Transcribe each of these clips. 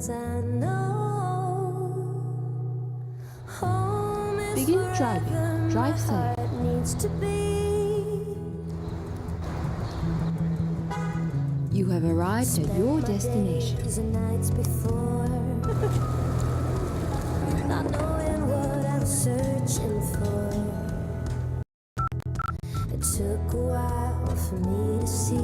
'cause I know home is Begin wherever driving. Drive my safe. heart needs to be. You have arrived at your destination. Days and nights before, not knowing what I'm searching for. It took a while for me to see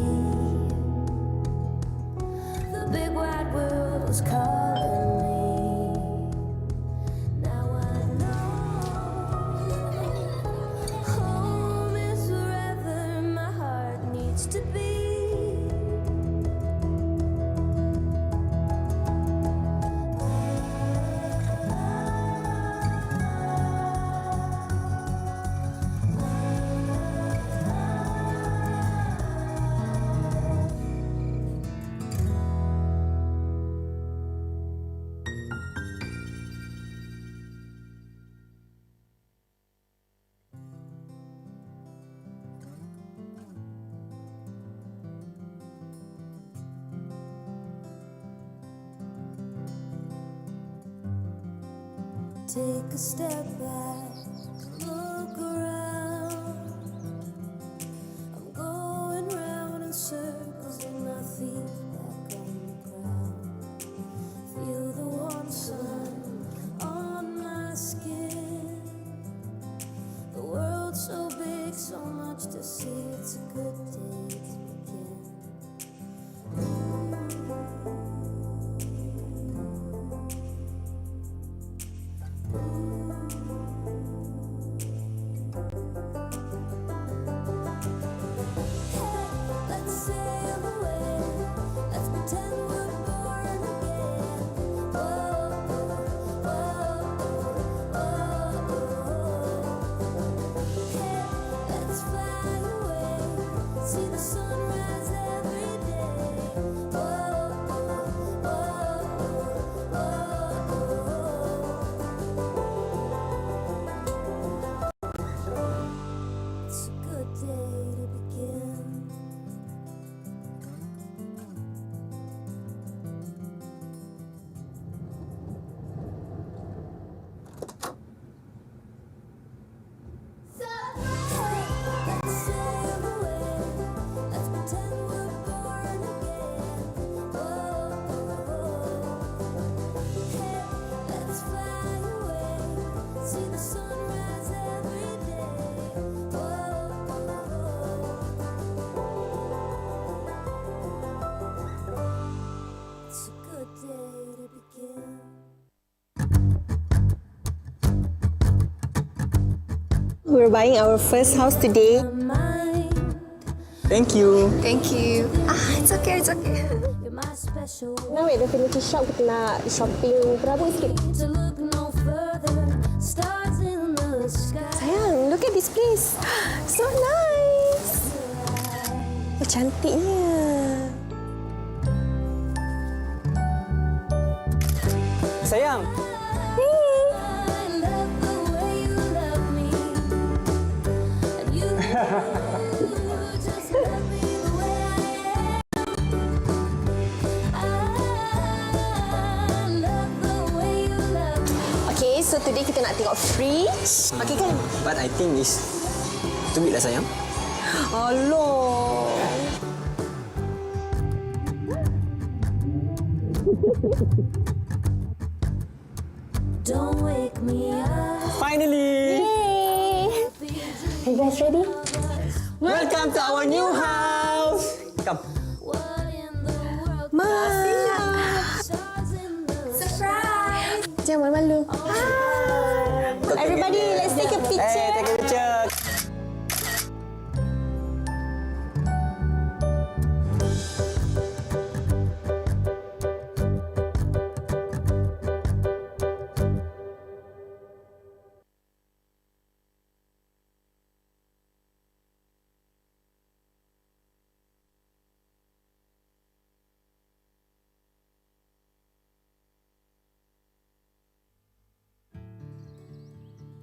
the big wide world was calling me. Now I know home is wherever my heart needs to be. Take a step back, look around. I'm going round in circles with my feet back on the ground. Feel the warm sun on my skin. The world's so big, so much to see. It's a good day to begin. Let's sail away. Let's pretend we're born again. Whoa, whoa, whoa, hey, let's fly away. See the sunrise every day. Whoa, whoa, it's a good day to begin. Let's sail away. Let's pretend we're born again. Whoa, hey, let's fly away. See the sunrise every day. Whoa, it's a good day to begin. We're buying our first house today. Mind, Thank you. Thank you. It's okay, it's okay. you're my special Now we're at the furniture shop, kita nak shopping terabur sikit. to look no further. Stars in the sky. Sayang, look at this place. So nice. Oh, cantiknya. Sayang, I love the way you love me, and you just love me the way I am. I love the way you love me. Okay, so today kita nak tengok fridge. Okay kan? but I think it's too big lah sayang. Allah. Don't wake me up. Finally! Hey. Are you guys ready? Welcome to our new house! Come. What in the world? Ma. Stars in the Surprise! Jangan malu-malu. Everybody, let's take a picture. Hey, take a picture.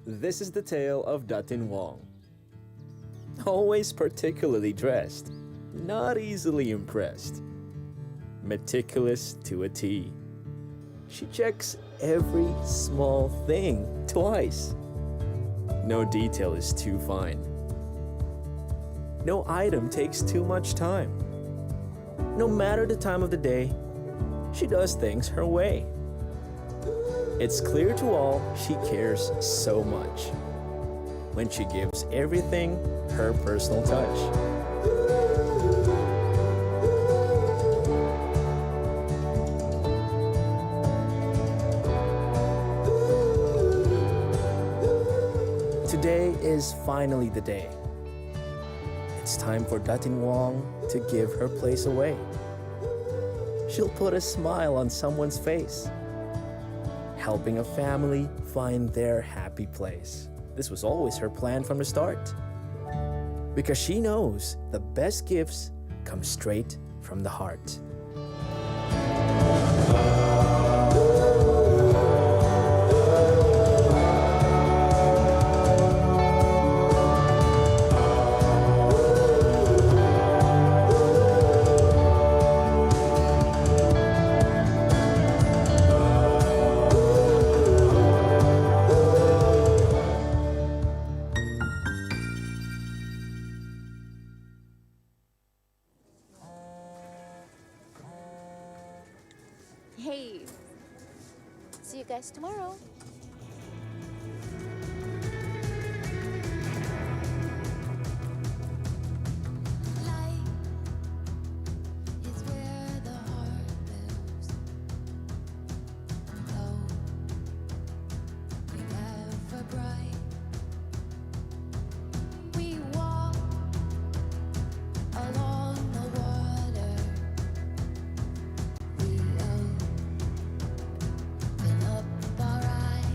This is the tale of Datin Wong. Always particularly dressed, not easily impressed, meticulous to a T. she checks every small thing twice. No detail is too fine. No item takes too much time. No matter the time of the day, she does things her way. It's clear to all she cares so much when she gives everything her personal touch. Today is finally the day. It's time for Datin Wong to give her place away. She'll put a smile on someone's face, helping a family find their happy place. This was always her plan from the start, because she knows the best gifts come straight from the heart. Hey, see you guys tomorrow. Light is where the heart lives. Though we never bright, we walk along the water. We open up our eyes.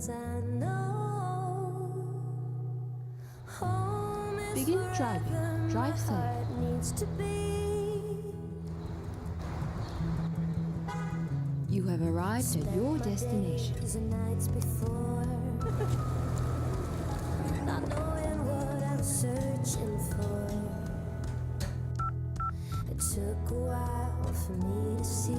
'cause I know home is Begin driving. wherever my Drive safe. heart needs to be. You have arrived at your destination. Days and nights before, not knowing what I was searching for. It took a while for me to see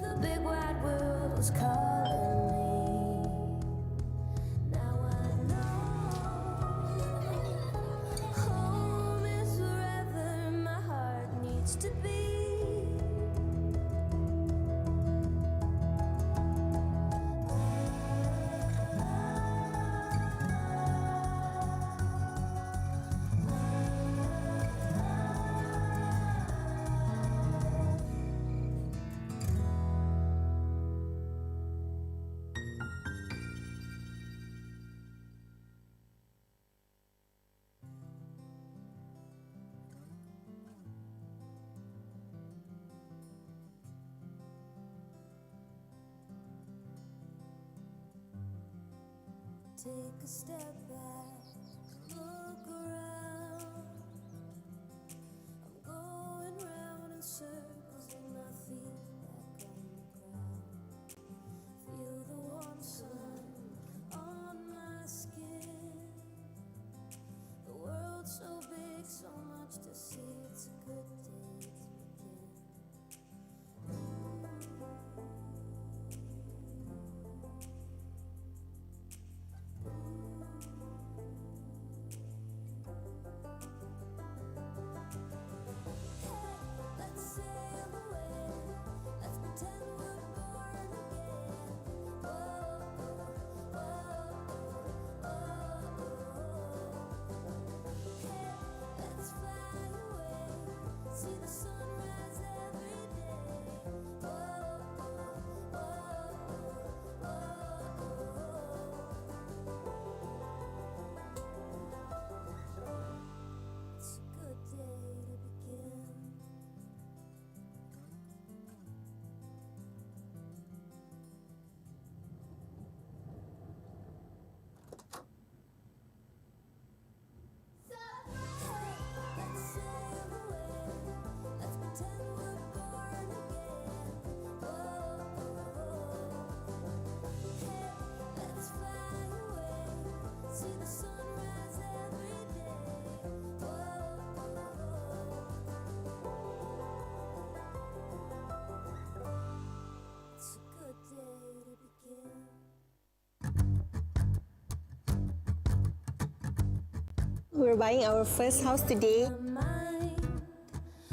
the big wide world was calling me. Now I know home is wherever my heart needs to be. Take a step back, look around. I'm going round in circles with my feet back on the ground. Feel the warm sun on my skin. The world's so big, so much to see. It's a good day to begin. Let's sail away. Let's pretend we're born again. Whoa, whoa, hey, let's fly away. See the sunrise every day. It's a good day to begin. Let's sail away. Let's pretend we're born again. Hey, let's fly away. See the sunrise every day. It's a good day to begin. We're buying our first house today. Mind,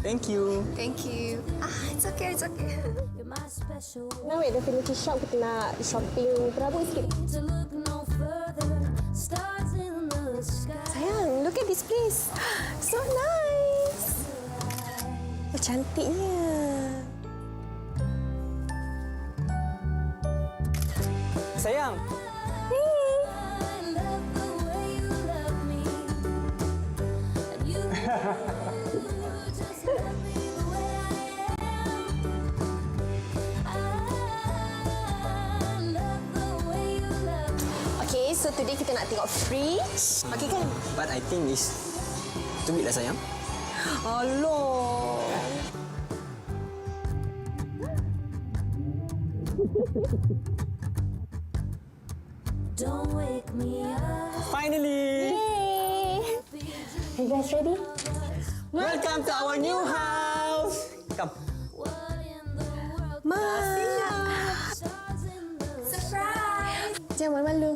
Thank you. Thank you. It's okay, it's okay. you're my special Now we're at the furniture shop. Kita nak shopping berabuk sikit. to look no further. Stars in the sky. Sayang, look at this place. So nice. Oh, cantiknya. Sayang, I love the way you love me. And you just love me the way I am. I love the way you love me. Okay, so today kita nak tengok fridge. Okay kan? but I think it's too big lah sayang. Allah. Don't wake me up. Finally! Hey. You guys ready? Welcome to our new house! Come. What in the world? Masih. Stars in the Surprise! Jangan malu-malu.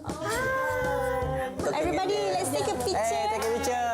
Kau Everybody, tengok let's take a dia. picture. Hey, take a picture.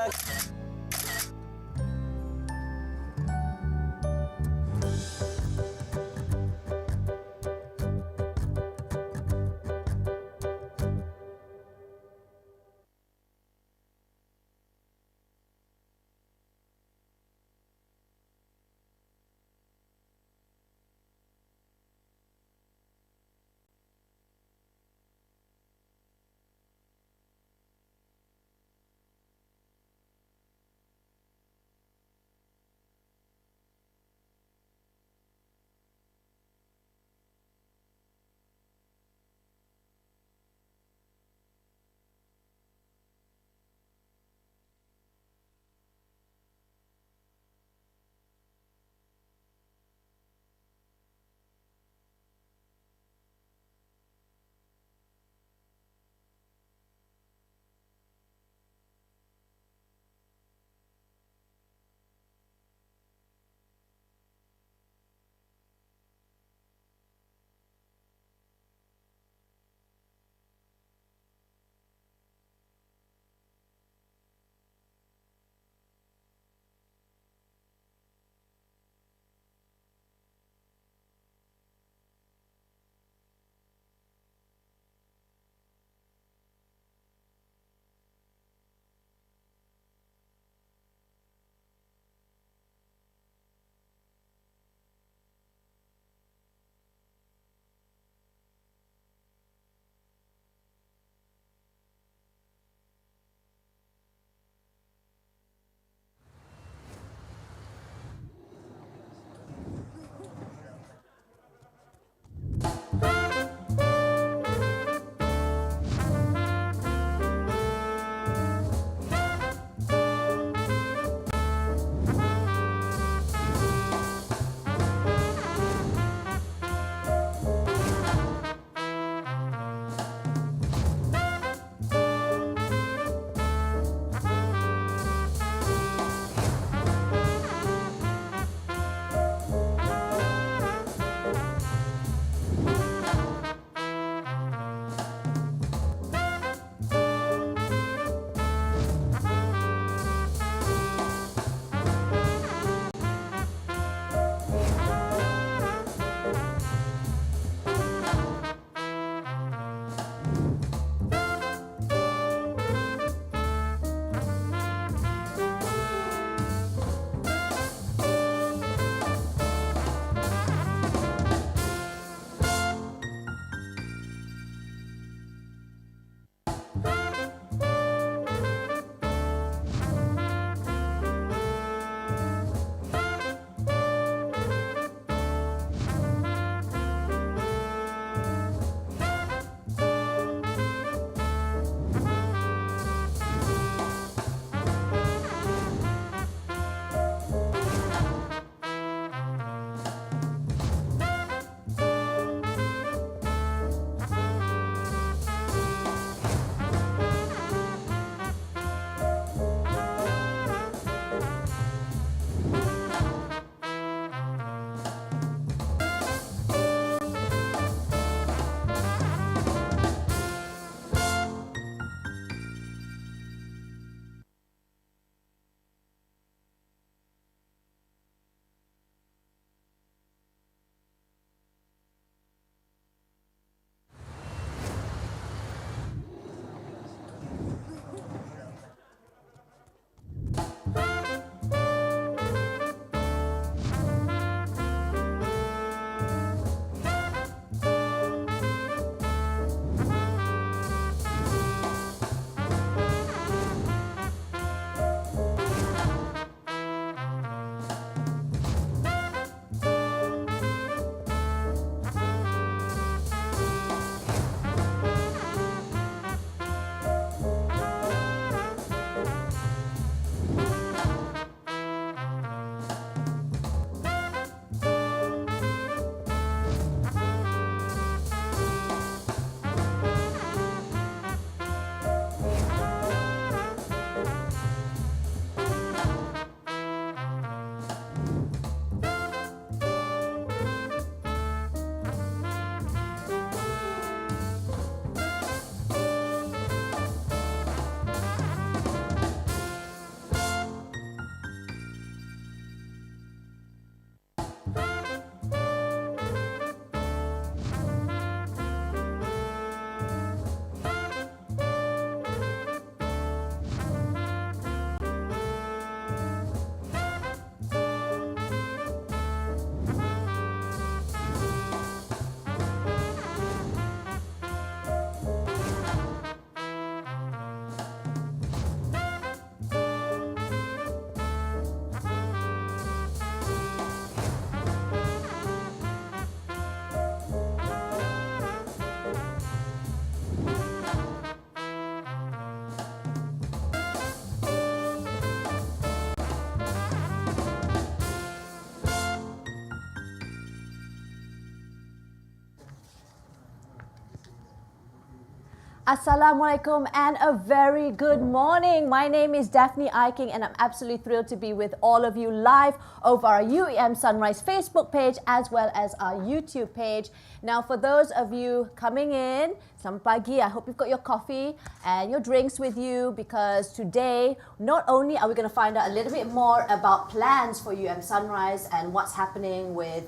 Assalamualaikum and a very good morning. My name is Daphne Iking and I'm absolutely thrilled to be with all of you live over our UEM Sunrise Facebook page as well as our YouTube page. Now for those of you coming in, selamat pagi. I hope you've got your coffee and your drinks with you because today not only are we going to find out a little bit more about plans for UM Sunrise and what's happening with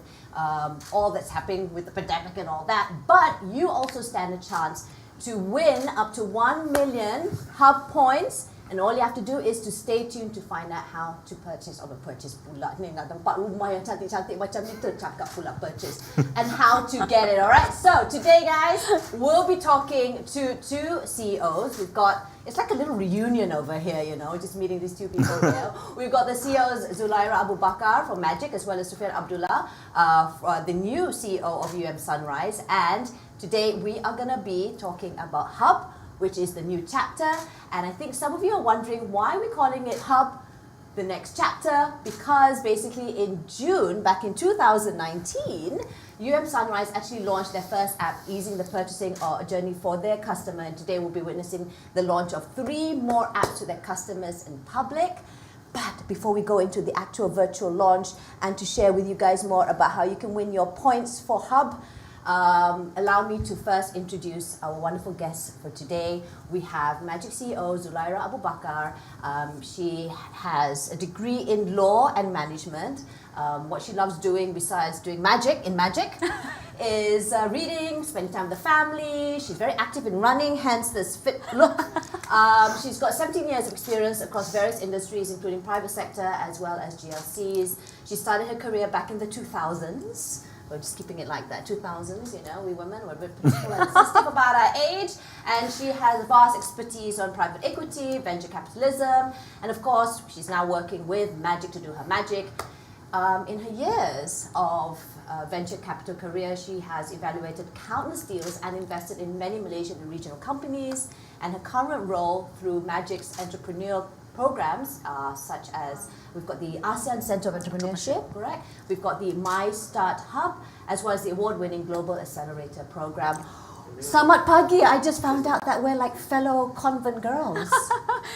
all that's happening with the pandemic and all that, but you also stand a chance to win up to 1 million hub points, and all you have to do is to stay tuned to find out how to purchase pula ni nak tempat rumah yang cantik-cantik macam ni tercakap pula purchase and how to get it. Alright, so today guys we'll be talking to two CEOs. We've got, it's like a little reunion over here, you know, just meeting these two people here. We've got the CEOs Zulaira Abu Bakar from Magic as well as Sufyan Abdullah, the new CEO of UM Sunrise, and today we are going to be talking about Hub, which is the new chapter. And I think some of you are wondering why we're calling it Hub, the next chapter, because basically in June, back in 2019, UM Sunrise actually launched their first app, easing the purchasing journey for their customer. And today we'll be witnessing the launch of 3 more apps to their customers in public. But before we go into the actual virtual launch and to share with you guys more about how you can win your points for Hub, allow me to first introduce our wonderful guests for today. We have Magic CEO Zulaira Abu Bakar. She has a degree in law and management. What she loves doing besides doing magic is reading, spending time with the family. She's very active in running, hence this fit look. She's got 17 years of experience across various industries, including private sector as well as GLCs. She started her career back in the 2000s. We're just keeping it like that, 2000s, you know, we women, we're a bit political and sensitive about our age. And she has vast expertise on private equity, venture capitalism, and of course, she's now working with Magic to do her magic. In her years of venture capital career, she has evaluated countless deals and invested in many Malaysian and regional companies. And her current role through Magic's entrepreneurial programs such as we've got the ASEAN Centre of Entrepreneurship, correct? We've got the My Start Hub, as well as the award-winning Global Accelerator Program. Selamat pagi, I just found out that we're like fellow convent girls.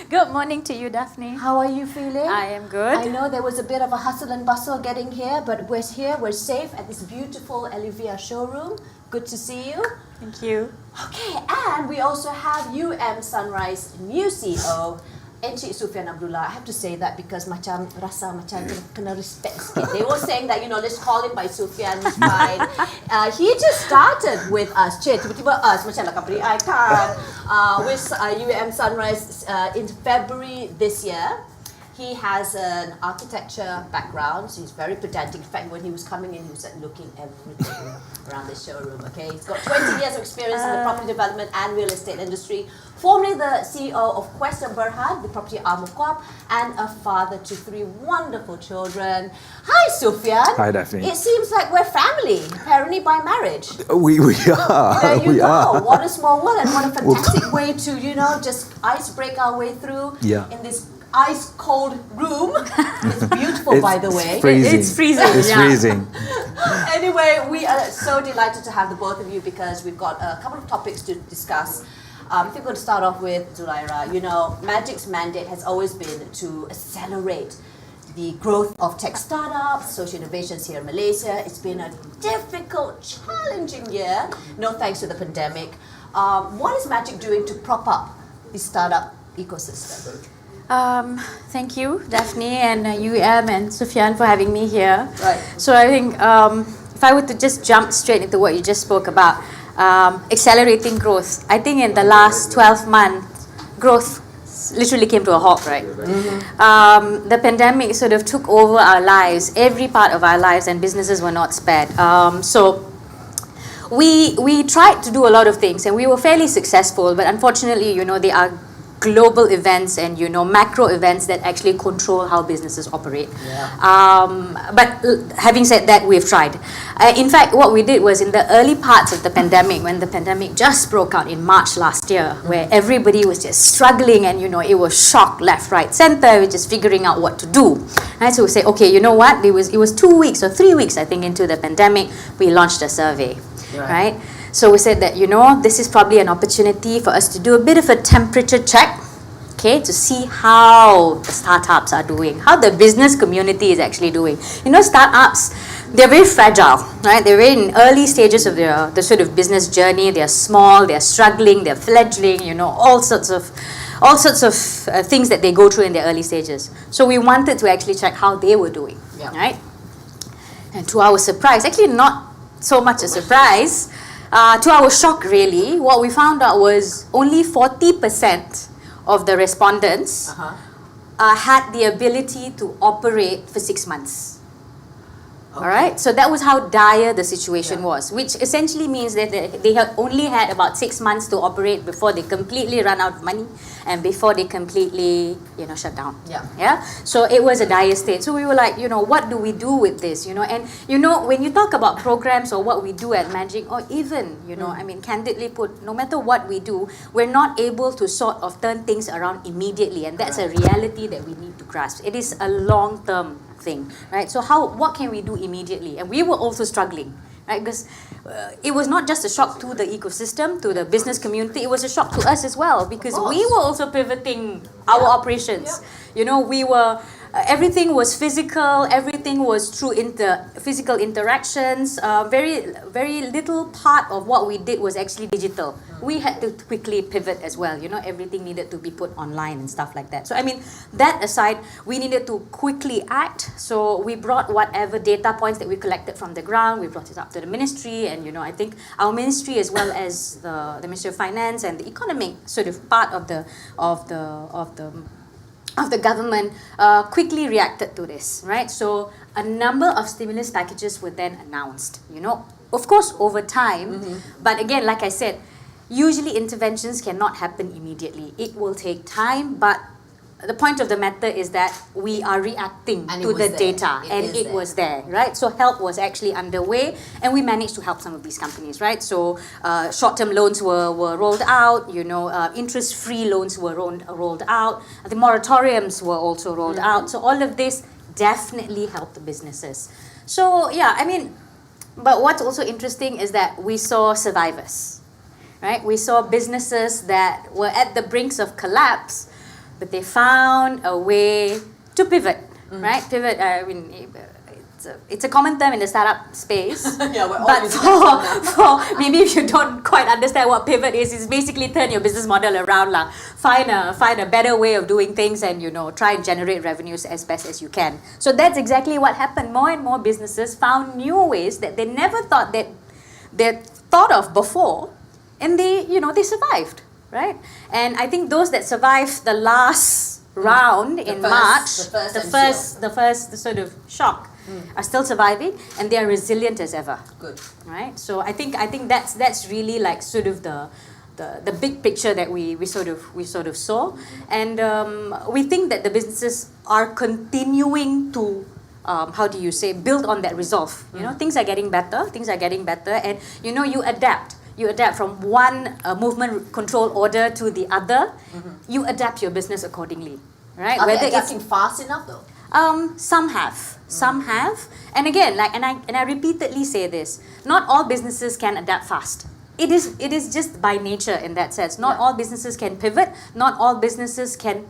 Good morning to you, Daphne. How are you feeling? I am good. I know there was a bit of a hustle and bustle getting here, but we're here, we're safe at this beautiful Olivia showroom. Good to see you. Thank you. Okay, and we also have UM Sunrise new CEO, Encik Sufyan Abdullah. I have to say that because macam rasa macam kena respect sikit. They were saying that, you know, let's call him by Sufyan, he's fine. He just started with us. Cik, tiba-tiba us macam nak beri I kan. With UM Sunrise in February this year. He has an architecture background, so he's very pedantic. In fact, when he was coming in, he was looking everything around the showroom, okay? He's got 20 years of experience in the property development and real estate industry. Formerly the CEO of Quest and Berhad, the property arm of Co-op, and a father to 3 wonderful children. Hi, Sufyan. Hi, Daphne. It seems like we're family, apparently by marriage. We are. There you we go. Are. What a small world and what a fantastic way to, you know, just ice break our way through in this ice cold room. It's beautiful, by the way. Freezing. It's freezing. It's freezing. Anyway, we are so delighted to have the both of you because we've got a couple of topics to discuss. I think we're going to start off with Zulaira. You know, Magic's mandate has always been to accelerate the growth of tech startups, social innovations here in Malaysia. It's been a difficult, challenging year, no thanks to the pandemic. What is Magic doing to prop up the startup ecosystem? Thank you, Daphne and UM and Sufyan for having me here. Right. So I think if I were to just jump straight into what you just spoke about, accelerating growth. I think in the last 12 months, growth literally came to a halt, right? Mm-hmm. The pandemic sort of took over our lives, every part of our lives, and businesses were not spared. So we tried to do a lot of things and we were fairly successful, but unfortunately, you know, they are global events and, you know, macro events that actually control how businesses operate. Yeah. But having said that, we've tried. In fact, what we did was in the early parts of the pandemic, when the pandemic just broke out in March last year, where everybody was just struggling and, you know, it was shock left, right, center, we're just figuring out what to do. And so we say, okay, you know what? It was 2 weeks or 3 weeks, I think, into the pandemic, we launched a survey, right? So we said that, this is probably an opportunity for us to do a bit of a temperature check, okay, to see how the startups are doing, how the business community is actually doing. Startups, they're very fragile, right? They're very in early stages of the sort of business journey. They're small, they're struggling, they're fledgling, all sorts of things that they go through in their early stages. So we wanted to actually check how they were doing, right? And to our surprise, actually not so much a surprise, to our shock really, what we found out was only 40% of the respondents had the ability to operate for 6 months. All right, so that was how dire the situation was, which essentially means that they had only had about 6 months to operate before they completely run out of money and before they completely, shut down. Yeah. So it was a dire state. So we were like, what do we do with this? And when you talk about programs or what we do at Magic, or even, candidly put, no matter what we do, we're not able to sort of turn things around immediately, and that's a reality that we need to grasp. It is a long-term thing, right? So what can we do immediately? And we were also struggling, right? Because it was not just a shock to the ecosystem, to the business community, it was a shock to us as well, because we were also pivoting our operations. We were, everything was physical, everything was through physical interactions. Very, very little part of what we did was actually digital. We had to quickly pivot as well. Everything needed to be put online and stuff like that. So, that aside, we needed to quickly act. So we brought whatever data points that we collected from the ground, we brought it up to the ministry, and I think our ministry, as well as the Ministry of Finance and the economic sort of part of the government, quickly reacted to this, right? So a number of stimulus packages were then announced, of course over time, but again, like I said, usually interventions cannot happen immediately. It will take time, but the point of the matter is that we are reacting to the data, and it was there, right? So help was actually underway, and we managed to help some of these companies, right? So short-term loans were rolled out, interest-free loans were rolled out, the moratoriums were also rolled out. So all of this definitely helped the businesses. So but what's also interesting is that we saw survivors, right? We saw businesses that were at the brinks of collapse, but they found a way to pivot, right? Pivot, it's a common term in the startup space. But for maybe if you don't quite understand what pivot is, it's basically turn your business model around, find a better way of doing things, and try and generate revenues as best as you can. So that's exactly what happened. More and more businesses found new ways that they never thought that they'd thought of before, and they survived. Right? And I think those that survived the last round in March, the first sort of shock, are still surviving, and they are resilient as ever. Good. Right? So I think that's really like sort of the big picture that we sort of saw, and we think that the businesses are continuing to build on that resolve. Things are getting better, and you adapt. You adapt from one movement control order to the other. You adapt your business accordingly, right? Are they adapting fast enough though? Some have, and again, and I repeatedly say this: not all businesses can adapt fast. It is just by nature in that sense. Not all businesses can pivot. Not all businesses can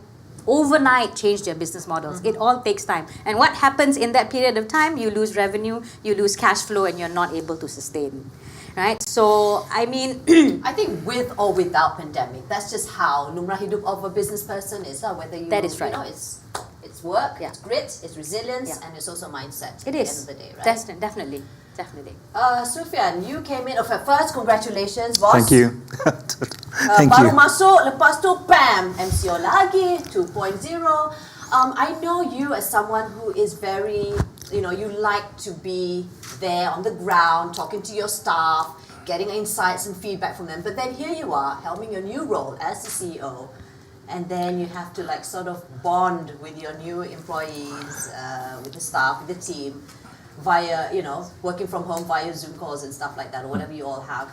overnight change their business models. It all takes time. And what happens in that period of time? You lose revenue, you lose cash flow, and you're not able to sustain. Right? So, I think with or without pandemic, that's just how lumrah hidup of a business person is. Whether you, that is right. It's work, it's grit, it's resilience, and it's also mindset. It is. At the end of the day, right? Definitely. Sufyan, you came in. First, congratulations, boss. Thank you. Thank baru you. masuk, lepas tu, bam, MCO lagi, 2.0. I know you as someone who is very, you like to be there on the ground, talking to your staff, getting insights and feedback from them. But then here you are, helming your new role as the CEO, and then you have to sort of bond with your new employees, with the staff, with the team, via, working from home via Zoom calls and stuff like that, or whatever you all have,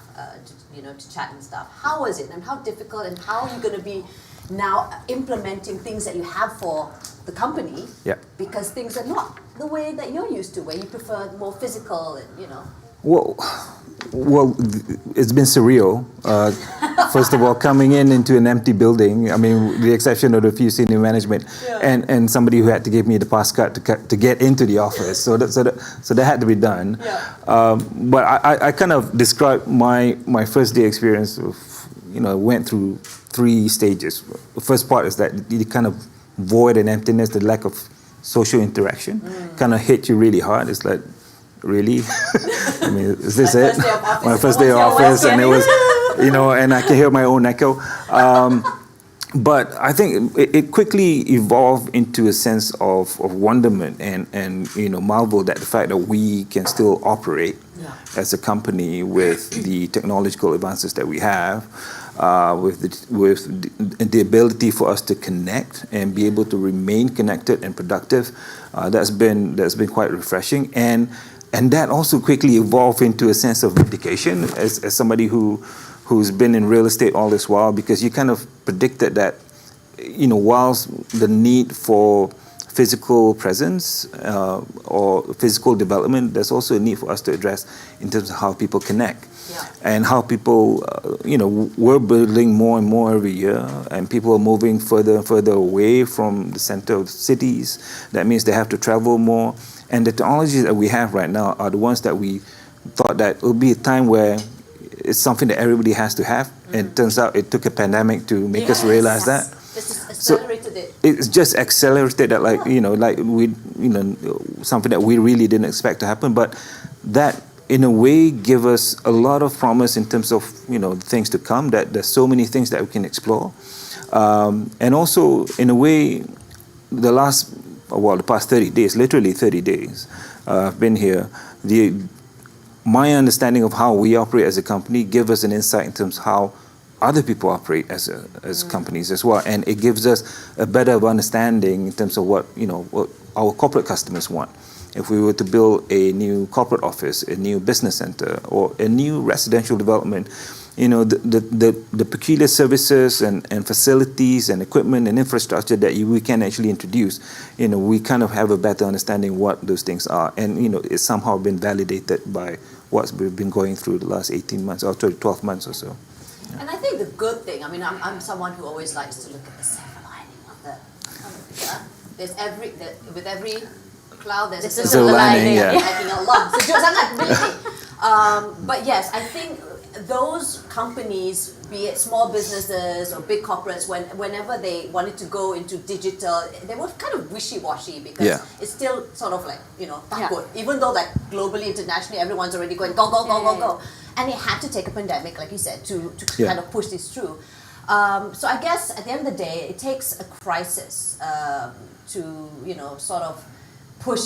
to chat and stuff. How was it, and how difficult, and how are you going to be now implementing things that you have for the company? Yeah. Because things are not the way that you're used to, where you prefer more physical, and Well, Well, it's been surreal. First of all, coming into an empty building. I mean, with the exception of a few senior management, and somebody who had to give me the pass card to get into the office. So that had to be done. But I kind of described my first day experience. Went through 3 stages. The first part is that the kind of void and emptiness, the lack of social interaction, kind of hit you really hard. It's like, really? I mean, is this it? My first day of office, and it was, and I can hear my own echo. But I think it quickly evolved into a sense of wonderment and marvel at the fact that we can still operate as a company with the technological advances that we have, with the ability for us to connect and be able to remain connected and productive. That's been quite refreshing, and that also quickly evolved into a sense of vindication as somebody who's been in real estate all this while, because you kind of predicted that, whilst the need for physical presence or physical development, there's also a need for us to address in terms of how people connect. And how people, we're building more and more every year, and people are moving further and further away from the center of cities. That means they have to travel more. And the technologies that we have right now are the ones that we thought that it would be a time where it's something that everybody has to have. And it turns out it took a pandemic to make us realize that. Just accelerated it. It's just accelerated that, something that we really didn't expect to happen. But that, in a way, give us a lot of promise in terms of things to come. That there's so many things that we can explore, and also in a way, the past 30 days, literally 30 days, I've been here. My understanding of how we operate as a company give us an insight in terms of how other people operate as companies as well, and it gives us a better understanding in terms of what our corporate customers want. If we were to build a new corporate office, a new business center, or a new residential development, the peculiar services and facilities and equipment and infrastructure that we can actually introduce, we kind of have a better understanding what those things are. And, it's somehow been validated by what we've been going through the last 18 months or 12 months or so. And I think the good thing, I'm someone who always likes to look at the silver lining of the picture. With every cloud, there's a silver lining. Making a lot. Sejuk sangat, really. But yes, I think those companies, be it small businesses or big corporates, whenever they wanted to go into digital, they were kind of wishy-washy because it's still sort of like, takut. Even though like globally, internationally, everyone's already going go. And it had to take a pandemic, like you said, to kind of push this through. So I guess at the end of the day, it takes a crisis to, sort of push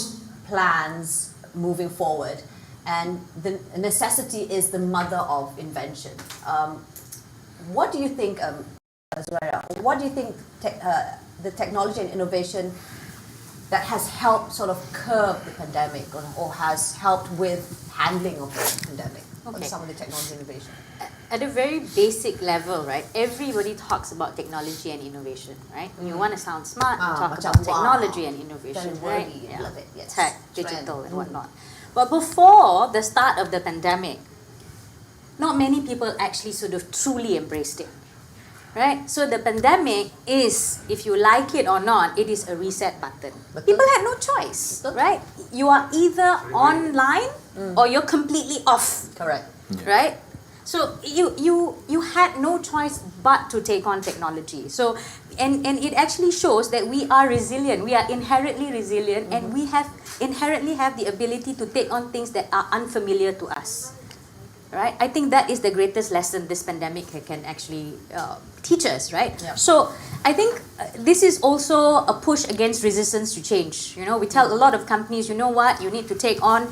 plans moving forward. And the necessity is the mother of invention. What do you think, Zuhaira, what do you think the technology and innovation that has helped sort of curb the pandemic or has helped with handling of the pandemic? On some of the technology innovation? At a very basic level, right? Everybody talks about technology and innovation, right? When you want to sound smart, you talk about technology and innovation, right? Love it, yes. Tech, digital, and whatnot. But before the start of the pandemic, not many people actually sort of truly embraced it, right? So the pandemic is, if you like it or not, it is a reset button. People had no choice, right? You are either online or you're completely off. Correct. Right? So you had no choice but to take on technology. So and it actually shows that we are resilient. We are inherently resilient, and we inherently have the ability to take on things that are unfamiliar to us. Right? I think that is the greatest lesson this pandemic can actually teach us, right? Yeah. So I think this is also a push against resistance to change. We tell a lot of companies, you know what, you need to take on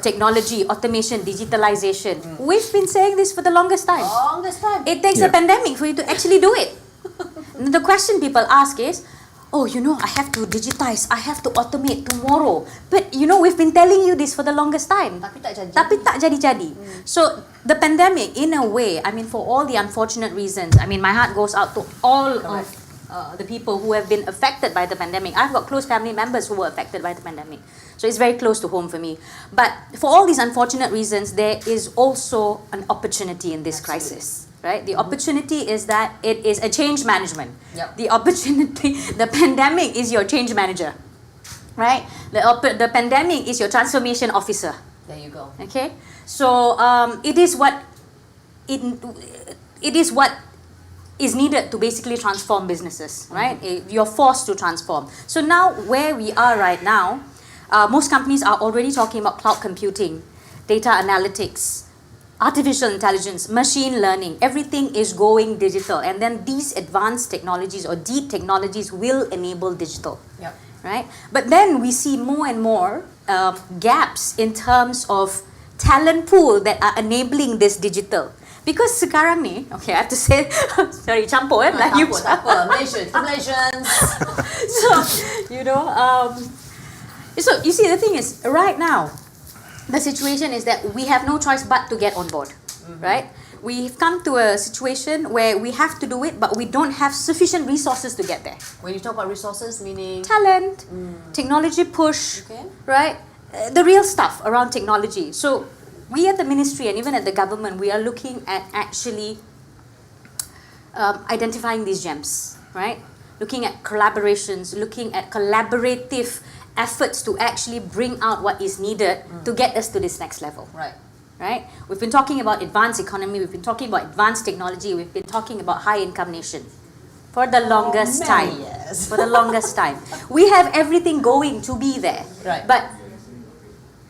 technology, automation, digitalization. We've been saying this for the longest time. It takes a pandemic for you to actually do it. The question people ask is, I have to digitize, I have to automate tomorrow. But we've been telling you this for the longest time. Tapi tak jadi-jadi. So the pandemic, in a way, for all the unfortunate reasons, my heart goes out to all of the people who have been affected by the pandemic. I've got close family members who were affected by the pandemic. So it's very close to home for me. But for all these unfortunate reasons, there is also an opportunity in this crisis. Right? The opportunity is that it is a change management. Yep. The opportunity, the pandemic is your change manager. Right? The pandemic is your transformation officer. There you go. Okay? So it is what is needed to basically transform businesses, right? You're forced to transform. So now where we are right now, most companies are already talking about cloud computing, data analytics, artificial intelligence, machine learning. Everything is going digital, and then these advanced technologies or deep technologies will enable digital. Yep. Right? But then we see more and more gaps in terms of talent pool that are enabling this digital. Because sekarang ni, okay, I have to say, sorry, campur Melayu. Malaysians. So, you know, so you see, the thing is, right now, the situation is that we have no choice but to get on board, right? We've come to a situation where we have to do it, but we don't have sufficient resources to get there. When you talk about resources, meaning Talent, technology push, Okay. right? The real stuff around technology. So we at the ministry and even at the government, we are looking at actually identifying these gems, right? Looking at collaborations, looking at collaborative efforts to actually bring out what is needed to get us to this next level. right. Right? We've been talking about advanced economy, we've been talking about advanced technology, we've been talking about high income nation for the longest many time. years. For the longest time. We have everything going to be there. Right. But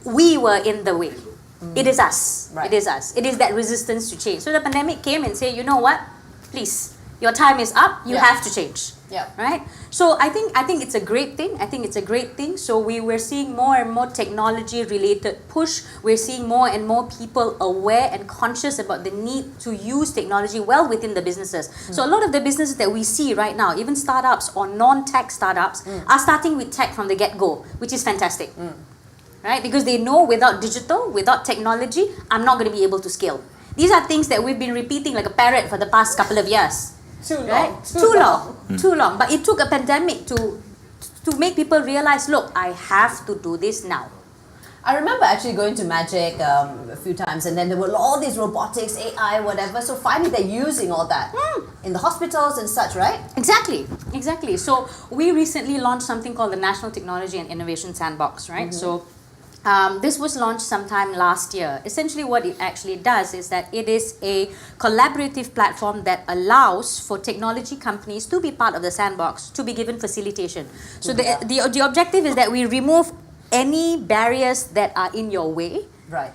we were in the way. It is us. Right. It is us. It is that resistance to change. So the pandemic came and said, you know what? Please, your time is up. You Yeah. have to change. Yeah. Right? So I think it's a great thing. I think it's a great thing. So we're seeing more and more technology related push. We're seeing more and more people aware and conscious about the need to use technology well within the businesses. So a lot of the businesses that we see right now, even startups or non-tech startups, are starting with tech from the get-go, which is fantastic. Right? Because they know without digital, without technology, I'm not going to be able to scale. These are things that we've been repeating like a parrot for the past couple of years. Too long. Right? Too long. But it took a pandemic to make people realize, look, I have to do this now. I remember actually going to Magic a few times, and then there were all these robotics, AI, whatever. So finally they're using all that in the hospitals and such, right? Exactly. So we recently launched something called the National Technology and Innovation Sandbox, right? So this was launched sometime last year. Essentially what it actually does is that it is a collaborative platform that allows for technology companies to be part of the sandbox, to be given facilitation. So the objective is that we remove any barriers that are in your way Right.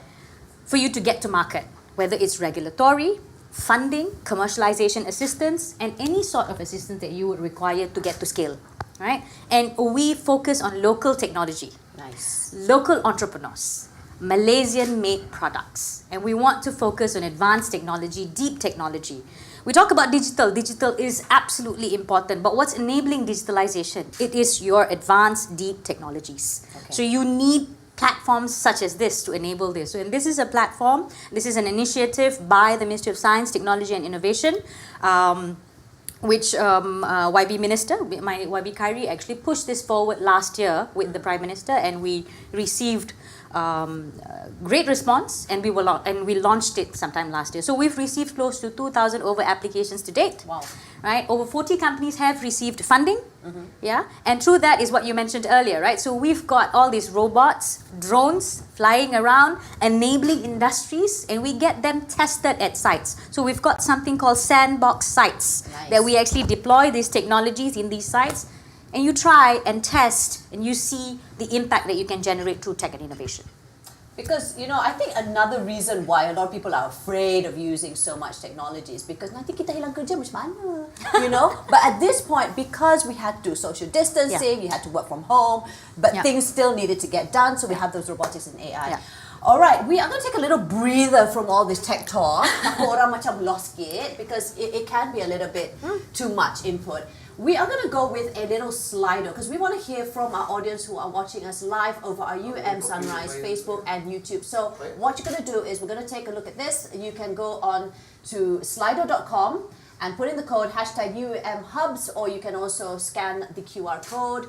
for you to get to market, whether it's regulatory, funding, commercialization assistance, and any sort of assistance that you would require to get to scale, right? And we focus on local technology. Nice. Local entrepreneurs, Malaysian-made products, and we want to focus on advanced technology, deep technology. We talk about digital. Digital is absolutely important, but what's enabling digitalization? It is your advanced, deep technologies. So you need platforms such as this to enable this. So, and this is a platform, this is an initiative by the Ministry of Science, Technology and Innovation, which YB Minister, my YB Khairi, actually pushed this forward last year with the Prime Minister, and we received great response, and we launched it sometime last year. So we've received close to 2,000 over applications to date. Wow. Right? Over 40 companies have received funding. Yeah, and through that is what you mentioned earlier, right? So we've got all these robots, drones flying around, enabling industries, and we get them tested at sites. So we've got something called sandbox sites that we actually deploy these technologies in these sites, and you try and test, and you see the impact that you can generate through tech and innovation. Because, you know, I think another reason why a lot of people are afraid of using so much technology is because nanti kita hilang kerja macam mana, you know? But at this point, because we had to social distancing, you had to work from home, but things still needed to get done, so we have those robotics and AI. All right, we are going to take a little breather from all this tech talk. Orang macam lost it because it can be a little bit too much input. We are going to go with a little Slido because we want to hear from our audience who are watching us live over our Sunrise Facebook and YouTube. So what you're going to do is we're going to take a look at this. You can go on to slido.com and put in the code hashtag UUMHubs, or you can also scan the QR code.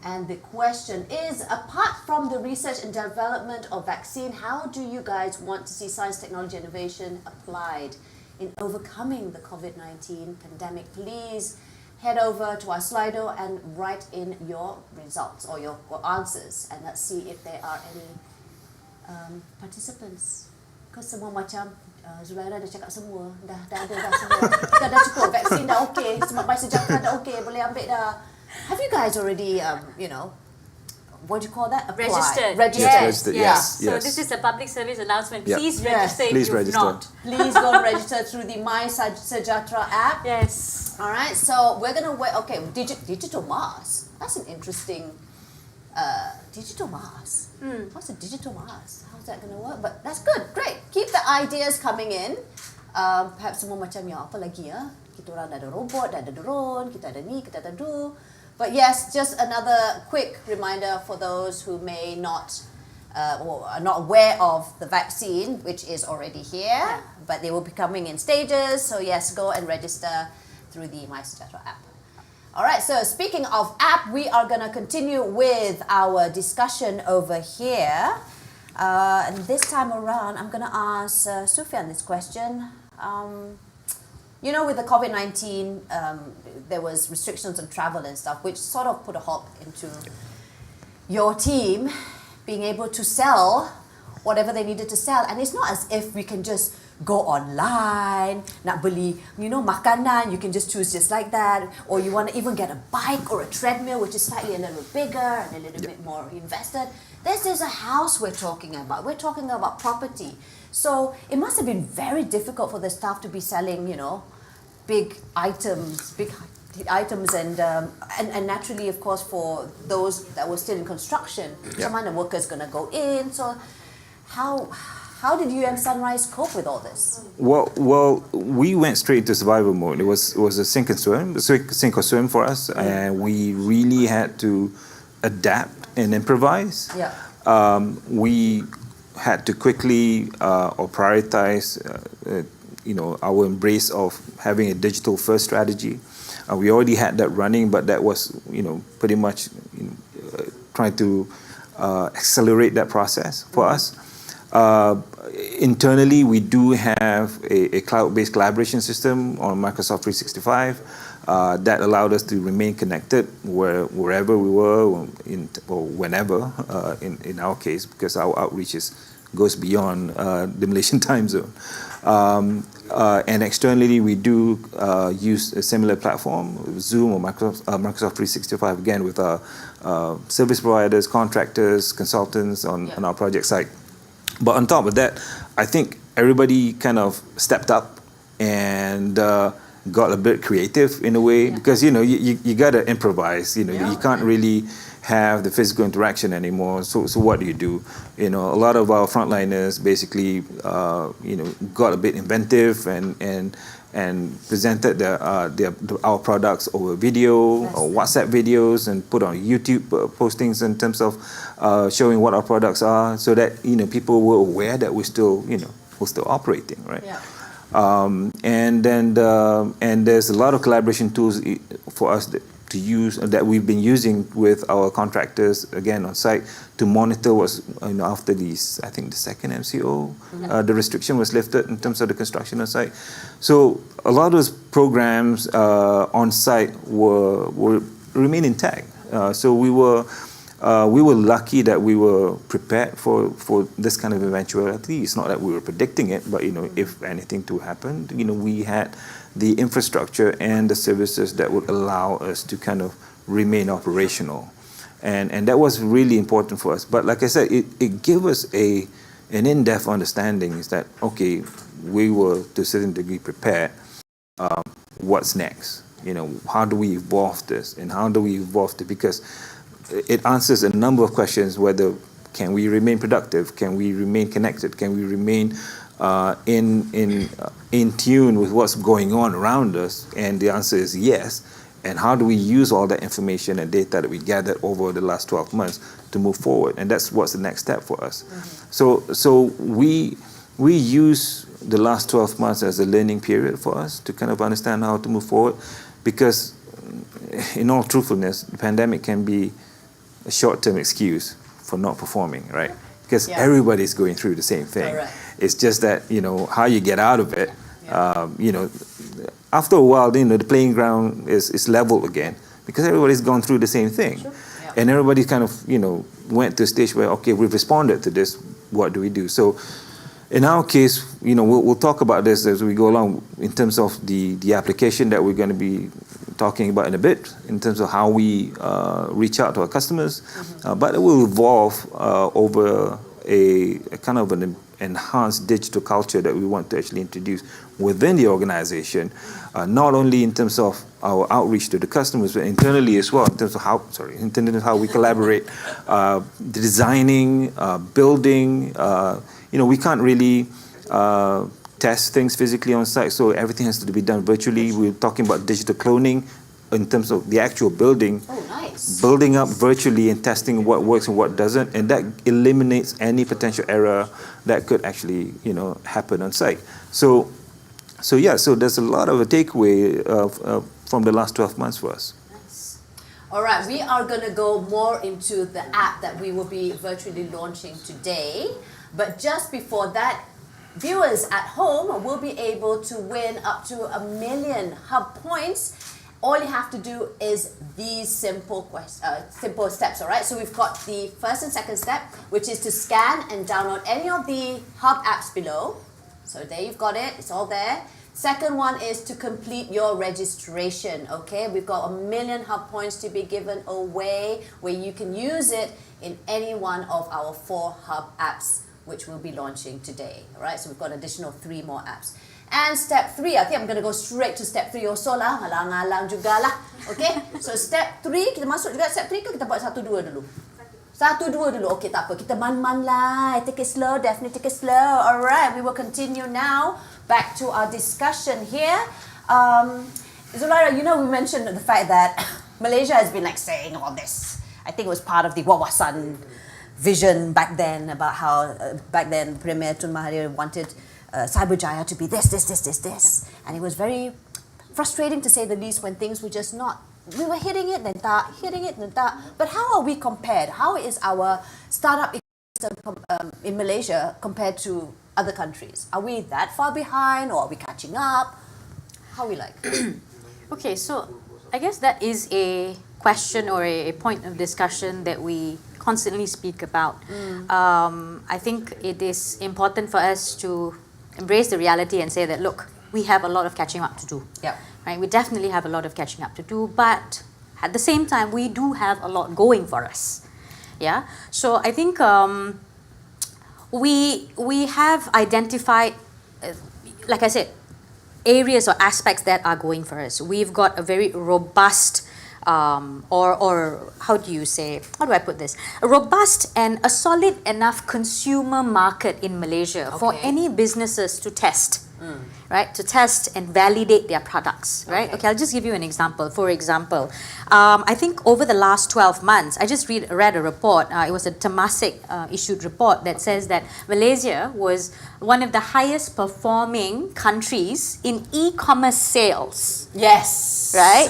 And the question is, apart from the research and development of vaccine, how do you guys want to see science, technology, innovation applied in overcoming the COVID-19 pandemic? Please head over to our Slido and write in your results or your answers, and let's see if there are any participants. Because semua macam Zulaira dah cakap semua, dah ada dah semua. Dah cukup, vaksin dah okey, Smart Buy Sejahtera dah okey, boleh ambil dah. Have you guys already, what do you call that? Applied? Registered. Registered, yes. So this is a public service announcement. Yeah. Please Yes. register if Please you've register. not. Please go and register through the My Sejahtera app. Yes. All right, so we're gonna wait. Okay, digital mask. That's an interesting digital mask. What's a digital mask? How's that gonna work? But that's good, great. Keep the ideas coming in. Perhaps semua macam apa lagi ya? Kita orang dah ada robot, dah ada drone, kita ada ni, kita ada do. But yes, just another quick reminder for those who may not or are not aware of the vaccine, which is already here, but they will be coming in stages. So yes, go and register through the My Sejahtera app. All right, so speaking of app, we are going to continue with our discussion over here. And this time around, I'm going to ask Sufyan this question. With the COVID-19, there was restrictions on travel and stuff, which sort of put a halt into your team being able to sell whatever they needed to sell. And it's not as if we can just go online, nak beli, makanan, you can just choose just like that. Or you want to even get a bike or a treadmill, which is slightly a little bigger and a little bit more invested. This is a house we're talking about. We're talking about property. So it must have been very difficult for the staff to be selling, big items, and naturally, of course, for those that were still in construction, some of the workers going to go in. So how did Sunrise cope with all this? Well, we went straight into survival mode. It was a sink or swim for us, and we really had to adapt and improvise. Yeah. We had to quickly or prioritize, our embrace of having a digital first strategy. We already had that running, but that was, pretty much trying to accelerate that process for us. Internally, we do have a cloud-based collaboration system on Microsoft 365 that allowed us to remain connected wherever we were, or whenever, in our case, because our outreach goes beyond the Malaysian time zone. And externally, we do use a similar platform, Zoom or Microsoft 365, again, with our service providers, contractors, consultants on our project site. But on top of that, I think everybody kind of stepped up and got a bit creative in a way, because you got to improvise. You can't really have the physical interaction anymore. So what do? A lot of our frontliners basically got a bit inventive and presented our products over video or WhatsApp videos and put on YouTube postings in terms of showing what our products are, so that people were aware that we're still operating, right? Yeah. And there's a lot of collaboration tools for us to use that we've been using with our contractors again on site to monitor what's after these. I think the second MCO, the restriction was lifted in terms of the construction on site. So a lot of those programs on site were remain intact. So we were lucky that we were prepared for this kind of eventuality. It's not that we were predicting it, but if anything to happen, we had the infrastructure and the services that would allow us to kind of remain operational, and that was really important for us. But like I said, it gave us an in-depth understanding is that okay, we were to a certain degree prepared. What's next? How do we evolve this, and how do we evolve it? Because it answers a number of questions, whether can we remain productive, can we remain connected, can we remain in tune with what's going on around us, and the answer is yes. And how do we use all that information and data that we gathered over the last 12 months to move forward? And that's what's the next step for us. So we we use the last 12 months as a learning period for us to kind of understand how to move forward, because in all truthfulness, the pandemic can be a short-term excuse for not performing, right? Because everybody's going through the same thing. Correct. It's just that, how you get out of it, after a while, the playing ground is leveled again, because everybody's gone through the same thing. Sure. And everybody kind of, went to a stage where, okay, we've responded to this, what do we do? So in our case, we'll talk about this as we go along in terms of the application that we're going to be talking about in a bit, in terms of how we reach out to our customers. But it will evolve over a kind of an enhanced digital culture that we want to actually introduce within the organization, not only in terms of our outreach to the customers, but internally as well, in terms of how we collaborate, designing, building. We can't really test things physically on site, so everything has to be done virtually. We're talking about digital cloning in terms of the actual building. Oh, nice. Building up virtually and testing what works and what doesn't, and that eliminates any potential error that could actually, happen on site. So there's a lot of a takeaway from the last 12 months for us. Nice. All right, we are going to go more into the app that we will be virtually launching today. But just before that, viewers at home will be able to win up to 1 million hub points. All you have to do is these simple steps, all right? So we've got the first and second step, which is to scan and download any of the hub apps below. So there you've got it, it's all there. Second one is to complete your registration, okay? We've got 1 million hub points to be given away, where you can use it in any one of our 4 hub apps, which we'll be launching today, all right? So we've got additional 3 more apps. And step 3, I think I'm going to go straight to step 3 also lah, halang-halang juga lah, okay? So step 3, kita masuk juga step 3 ke kita buat 1, 2 dulu? 1, 2 dulu, okay, tak apa. Kita man-man lah, take it slow, Daphne, take it slow. All right, we will continue now. Back to our discussion here. Zulaira, we mentioned the fact that Malaysia has been saying all this. I think it was part of the Wawasan vision back then, about how back then Premier Tun Mahathir wanted Cyberjaya to be this. And it was very frustrating, to say the least, when things were just not. We were hitting it, then that, But how are we compared? How is our startup ecosystem in Malaysia compared to other countries? Are we that far behind, or are we catching up? How are we like? Okay, so I guess that is a question or a point of discussion that we constantly speak about. I think it is important for us to embrace the reality and say that, look, we have a lot of catching up to do. Yeah. Right? We definitely have a lot of catching up to do, but at the same time, we do have a lot going for us. Yeah. So I think we have identified, like I said, areas or aspects that are going for us. We've got a very robust, or how do I put this? A robust and a solid enough consumer market in Malaysia for any businesses to test. Right, to test and validate their products, right? Okay, I'll just give you an example. For example, I think over the last 12 months, I just read a report. It was a Temasek issued report that says that Malaysia was one of the highest performing countries in e-commerce sales. Yes. Right?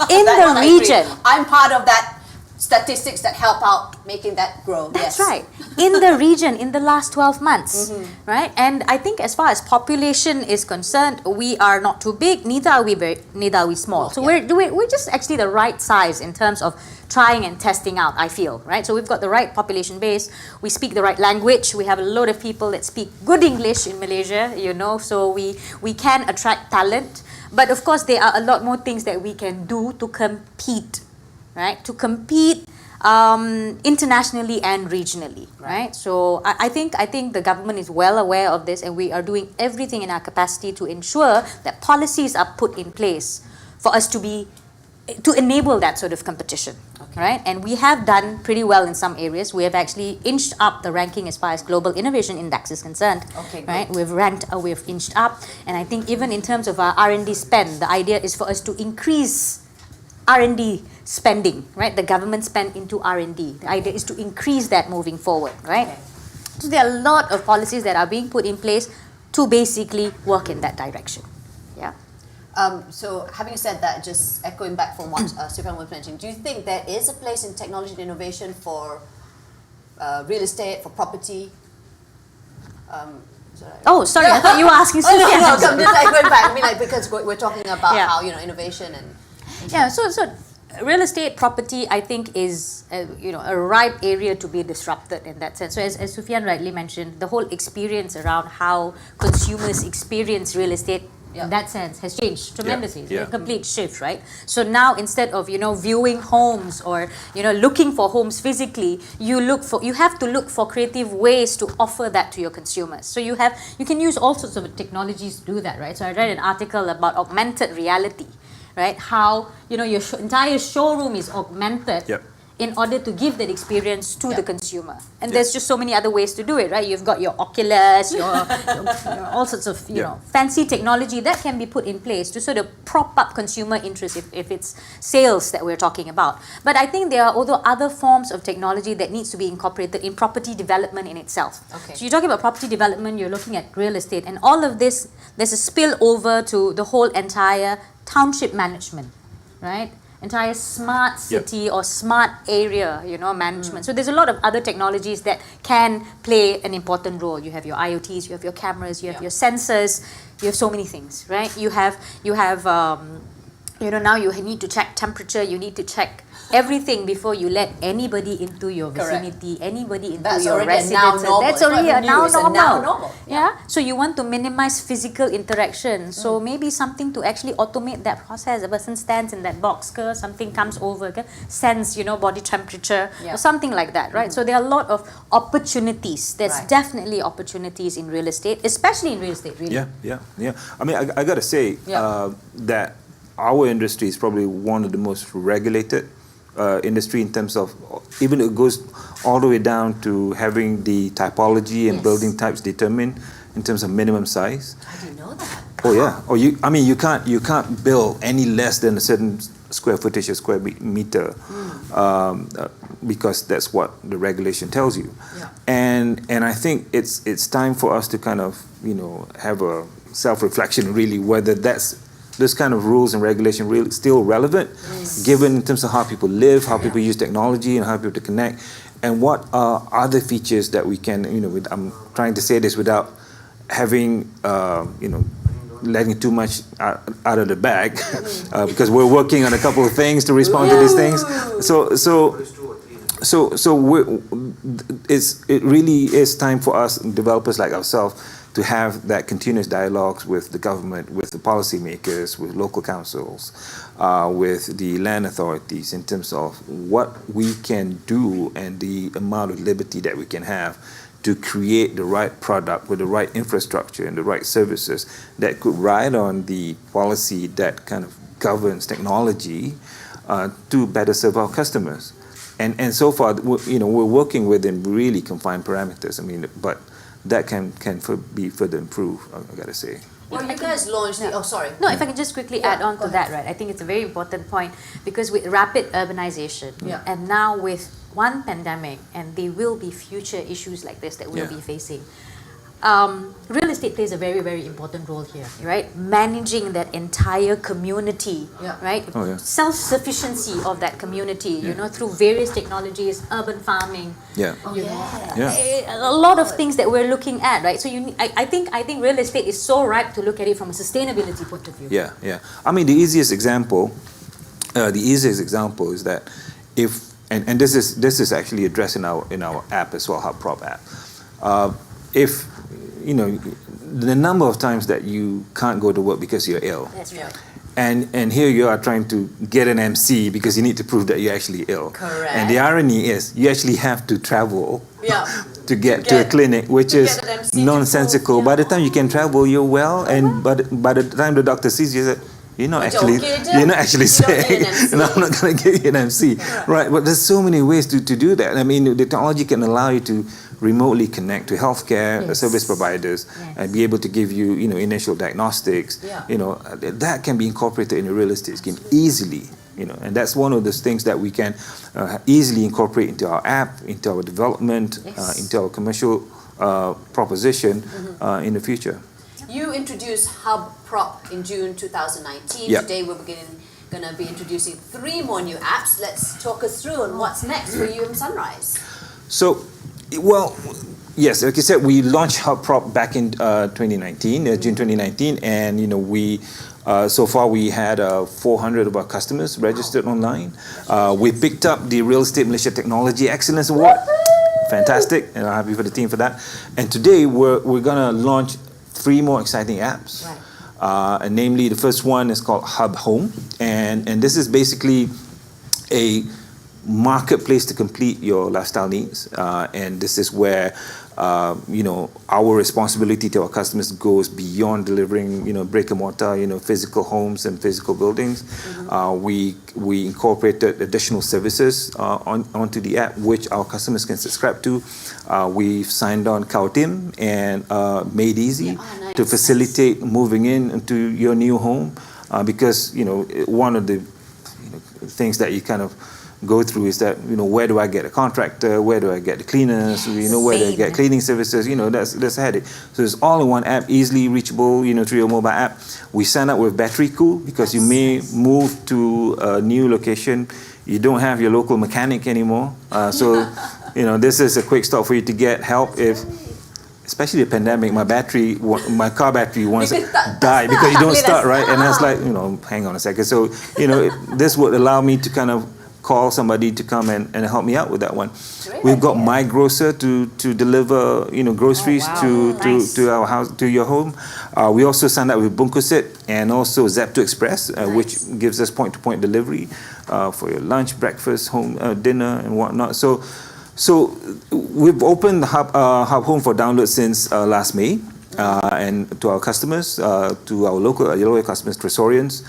In the region. I'm part of that statistics that help out making that grow. That's right. In the region in the last 12 months, right? And I think as far as population is concerned, we are not too big, neither are we small. So we're just actually the right size in terms of trying and testing out, I feel, right? So we've got the right population base, we speak the right language, we have a lot of people that speak good English in Malaysia, so we can attract talent. But of course, there are a lot more things that we can do to compete, right? To compete internationally and regionally, right? So I think the government is well aware of this, and we are doing everything in our capacity to ensure that policies are put in place for us to enable that sort of competition, right? And we have done pretty well in some areas. We have actually inched up the ranking as far as Global Innovation Index is concerned, right? We've inched up, and I think even in terms of our R&D spend, the idea is for us to increase R&D spending, right? The government spend into R&D. The idea is to increase that moving forward, right? So there are a lot of policies that are being put in place to basically work in that direction. Yeah. So having said that, just echoing back from what Stefan was mentioning, do you think there is a place in technology and innovation for real estate, for property? Oh, sorry, I thought you were asking Oh, Sufyan. no, I'm just echoing back. I mean, like, because we're talking about Yeah. how, innovation and... Yeah, so real estate property, I think, is a ripe area to be disrupted in that sense. So as Sufyan rightly mentioned, the whole experience around how consumers experience real estate in that sense has changed tremendously. It's a complete shift, right? So now instead of viewing homes or looking for homes physically, you have to look for creative ways to offer that to your consumers. So you can use all sorts of technologies to do that, right? So I read an article about augmented reality, right? How your entire showroom is augmented in order to give that experience to the consumer. And there's just so many other ways to do it, right? You've got your Oculus, your all sorts of fancy technology that can be put in place to sort of prop up consumer interest if it's sales that we're talking about. But I think there are also other forms of technology that needs to be incorporated in property development in itself. Okay. So you're talking about property development, you're looking at real estate, and all of this, there's a spill over to the whole entire township management, right? Entire smart city or smart area, management. So there's a lot of other technologies that can play an important role. You have your IoTs, you have your cameras, you have your sensors, you have so many things, right? You have now you need to check temperature, you need to check everything before you let anybody into your vicinity, anybody into your residence. That's already a now normal. Yeah. So you want to minimize physical interaction. So maybe something to actually automate that process. A person stands in that box, something comes over, sense body temperature or something like that, right? So there are a lot of opportunities. There's definitely opportunities in real estate, especially in real estate, really. Yeah. I mean, I got to say that our industry is probably one of the most regulated industry in terms of, even it goes all the way down to having the typology and building types determined in terms of minimum size. I didn't know that. Oh yeah. You can't build any less than a certain square footage or square meter, because that's what the regulation tells you. And I think it's time for us to kind of have a self-reflection, really, whether those kind of rules and regulation really still relevant, given in terms of how people live, how people use technology, and how people to connect, and what are other features that we can, I'm trying to say this without having, letting too much out of the bag, because we're working on a couple of things to respond to these things. It really is time for us, developers like ourselves, to have that continuous dialogues with the government, with the policymakers, with local councils, with the land authorities, in terms of what we can do and the amount of liberty that we can have to create the right product with the right infrastructure and the right services that could ride on the policy that kind of governs technology to better serve our customers. And so far, we're working within really confined parameters. But that can be further improved, I gotta say. Well, you guys launched the... Oh, sorry. No, if I can just quickly add on to that, right? I think it's a very important point, because with rapid urbanization and now with one pandemic, and there will be future issues like this that we'll be facing, real estate plays a very, very important role here, right? Managing that entire community, right? Self-sufficiency of that community, through various technologies, urban farming. A lot of things that we're looking at, right? So I think real estate is so ripe to look at it from a sustainability point of view. Yeah. I mean, the easiest example is that and this is actually addressed in our app as well, HubProp app. If the number of times that you can't go to work because you're ill. That's right. And here you are trying to get an MC because you need to prove that you're actually ill. Correct. And the irony is, you actually have to travel to get to a clinic, which is nonsensical. By the time you can travel, you're well, and by the time the doctor sees you, you're not actually sick. And I'm not going to give you an MC. Right. But there's so many ways to do that. I mean, the technology can allow you to remotely connect to healthcare service providers and be able to give you, initial diagnostics. That can be incorporated in a real estate scheme easily. And that's one of those things that we can easily incorporate into our app, into our development, into our commercial proposition in the future. You introduced Hub Prop in June 2019. Yeah. Today we're going to be introducing 3 more new apps. Let's talk us through on what's next for UM Sunrise. So, well, yes, like you said, we launched Hub Prop back in 2019, June 2019, and we so far we had 400 of our customers registered online. We picked up the Real Estate Malaysia Technology Excellence Award. Fantastic, and I'm happy for the team for that. And today we're going to launch 3 more exciting apps. And namely, the first one is called Hub Home, and this is basically a marketplace to complete your lifestyle needs, and this is where our responsibility to our customers goes beyond delivering brick and mortar physical homes and physical buildings. We incorporated additional services onto the app which our customers can subscribe to. We've signed on Kautim and Made Easy to facilitate moving into your new home, because one of the things that you kind of go through is that where do I get a contractor, where do I get the cleaners, where do I get cleaning services, that's a headache. So it's all in one app, easily reachable through your mobile app. We sign up with Battery Cool because you may move to a new location, you don't have your local mechanic anymore, so this is a quick stop for you to get help if, especially the pandemic, my car battery once died because you don't start, right? And I was like, hang on a second. So, this would allow me to kind of call somebody to come and help me out with that one. We've got My Grocer to deliver groceries to our house, to your home. We also signed up with Bungkusit and also Zep2 Express, which gives us point-to-point delivery for your lunch, breakfast, home dinner, and whatnot. So we've opened the Hub Home for download since last May. And to our customers, to our local customers, Tresorians,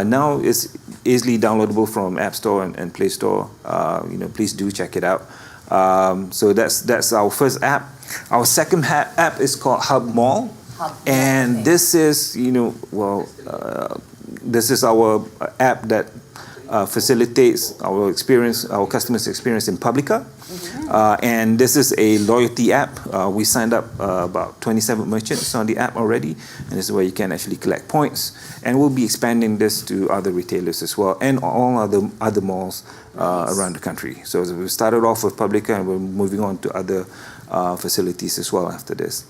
now it's easily downloadable from App Store and Play Store. Please do check it out. So that's our first app. Our second app is called Hub Mall, and this is this is our app that facilitates our customers' experience in Publica. And this is a loyalty app. We signed up about 27 merchants on the app already, and this is where you can actually collect points. And we'll be expanding this to other retailers as well, and all other malls around the country. So we started off with Publica, and we're moving on to other facilities as well after this.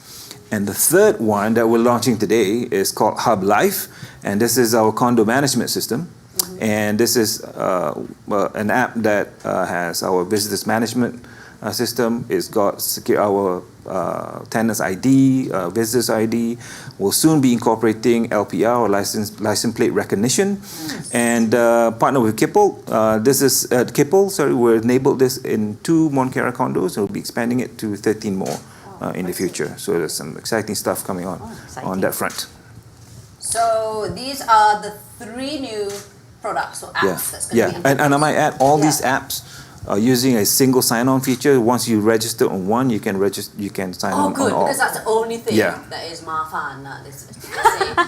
And the third one that we're launching today is called Hub Life, and this is our condo management system. And this is an app that has our visitors management system. It's got our tenants ID, visitors ID. We'll soon be incorporating LPR, or license plate recognition, and partner with Kippel. This is Kippel. Sorry, we enabled this in 2 Monkera condos. We'll be expanding it to 13 more in the future. So there's some exciting stuff coming on that front. So these are the 3 new products or apps that's going to be introduced. And I might add, all these apps are using a single sign-on feature. Once you register on one, you can sign on good, on all. because that's the only thing that is mafan.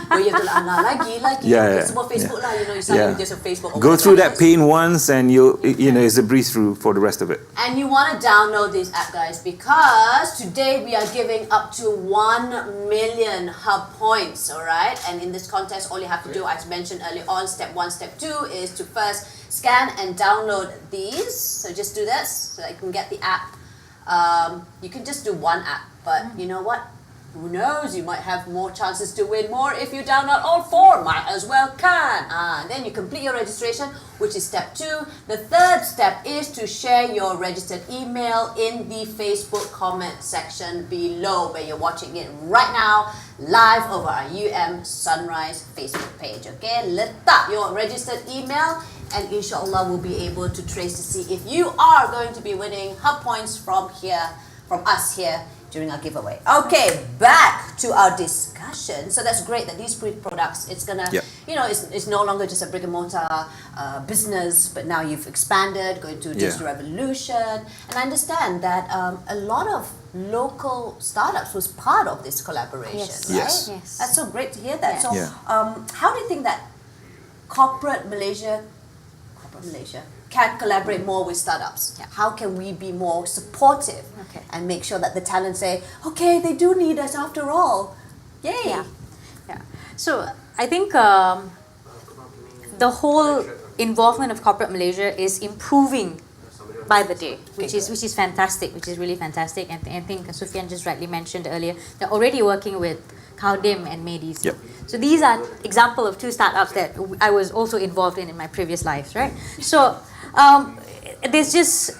Where you have to lagi. It's more Facebook lah. You sign with just a Facebook. Go through that pain once, and it's a breeze through for the rest of it. And you want to download this app, guys, because today we are giving up to 1 million Hub points. All right, and in this contest, all you have to do, as mentioned earlier on, step 1, step 2, is to first scan and download these. So just do this so that you can get the app. You can just do 1 app, but you know what? Who knows? You might have more chances to win more if you download all 4. Might as well can. Then you complete your registration, which is step 2. The third step is to share your registered email in the Facebook comment section below, where you're watching it right now, live over our UM Sunrise Facebook page. Okay, letak your registered email, and inshallah we'll be able to trace to see if you are going to be winning Hub points from us here during our giveaway. Okay, back to our discussion. So that's great that these products, it's gonna, it's no longer just a brick and mortar business, but now you've expanded, going to Digital Revolution. And I understand that a lot of local startups was part of this collaboration, right? Yes. That's so great to hear that. So how do you think that corporate Malaysia can collaborate more with startups? Yeah. How can we be more supportive Okay. and make sure that the talent say, okay, they do need us after all. Yay. Yeah. So I think the whole involvement of corporate Malaysia is improving by the day, which is fantastic, which is really fantastic. And I think Sufyan just rightly mentioned earlier, they're already working with Kaudim and Medis. Yep. So these are example of two startups that I was also involved in my previous lives, right? So there's just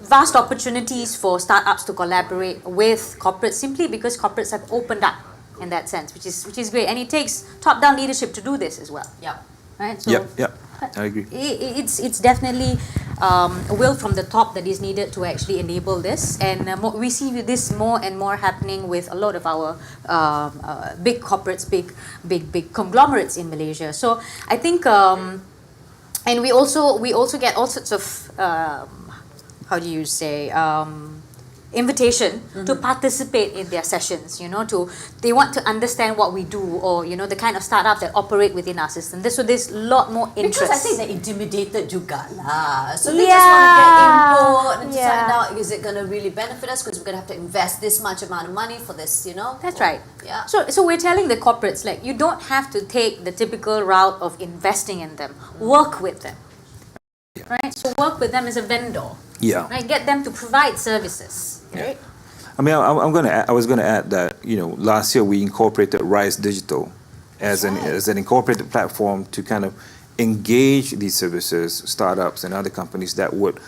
vast opportunities for startups to collaborate with corporates simply because corporates have opened up in that sense, which is great. And it takes top-down leadership to do this as well. Yeah. Right? So Yep. I agree. it's definitely a will from the top that is needed to actually enable this, and we see this more and more happening with a lot of our big corporates, big conglomerates in Malaysia. So I think, and we also get all sorts of how do you say, invitation to participate in their sessions, they want to understand what we do, or the kind of startups that operate within our system. So there's a lot more interest. Because I think they're intimidated juga lah. So they just want to get input and to find out, is it going to really benefit us, because we're going to have to invest this much amount of money for this, That's right. Yeah. So we're telling the corporates, like, you don't have to take the typical route of investing in them. Work with them. Right? So work with them as a vendor. Yeah. Right? Get them to provide services. Right? I mean, I was gonna add that last year we incorporated Rise Digital as an incorporated platform to kind of engage these services, startups and other companies that would,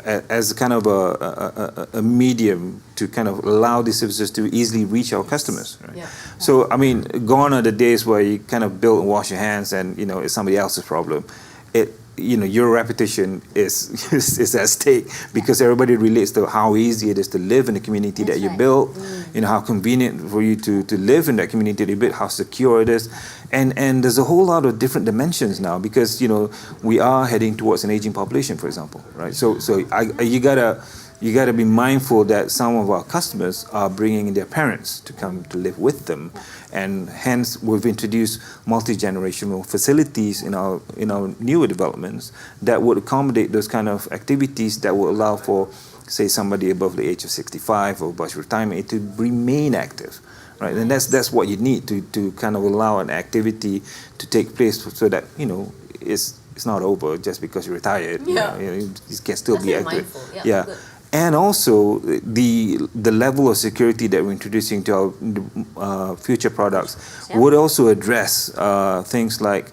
as kind of a medium to kind of allow these services to easily reach our customers. Right? Yeah. So I mean, gone are the days where you kind of build and wash your hands and it's somebody else's problem. Your reputation is at stake because everybody relates to how easy it is to live in the community that you built, how convenient for you to live in that community that you built, how secure it is. And there's a whole lot of different dimensions now because, we are heading towards an aging population, for example, right? So you gotta be mindful that some of our customers are bringing their parents to come to live with them, and hence we've introduced multi-generational facilities in our newer developments that would accommodate those kind of activities that will allow for, say, somebody above the age of 65 or above retirement to remain active. Right, and that's what you need to kind of allow an activity to take place so that it's not over just because you're retired. Yeah. You can still be active. Mindful. Yeah. Good. And also the level of security that we're introducing to our future products would also address things like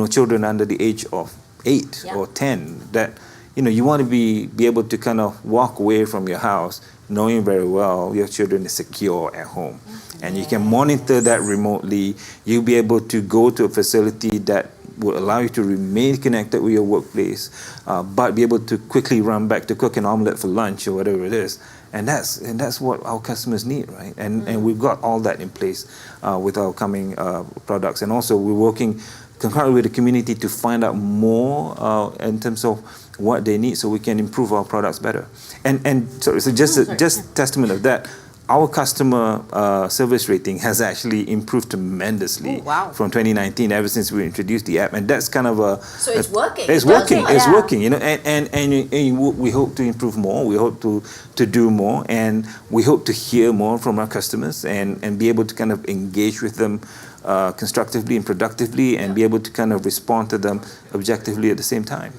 children under the age of 8 or 10 that you want to be able to kind of walk away from your house knowing very well your children is secure at home. And you can monitor that remotely. You'll be able to go to a facility that will allow you to remain connected with your workplace, but be able to quickly run back to cook an omelette for lunch or whatever it is. And that's what our customers need, right? And we've got all that in place with our coming products. And also we're working concurrently with the community to find out more in terms of what they need so we can improve our products better. And so just testament of that, our customer service rating has actually improved tremendously from 2019 ever since we introduced the app, and that's kind of So it's working. It's working. It's working. And we hope to improve more. We hope to do more, and we hope to hear more from our customers and be able to kind of engage with them constructively and productively, and be able to kind of respond to them objectively at the same time.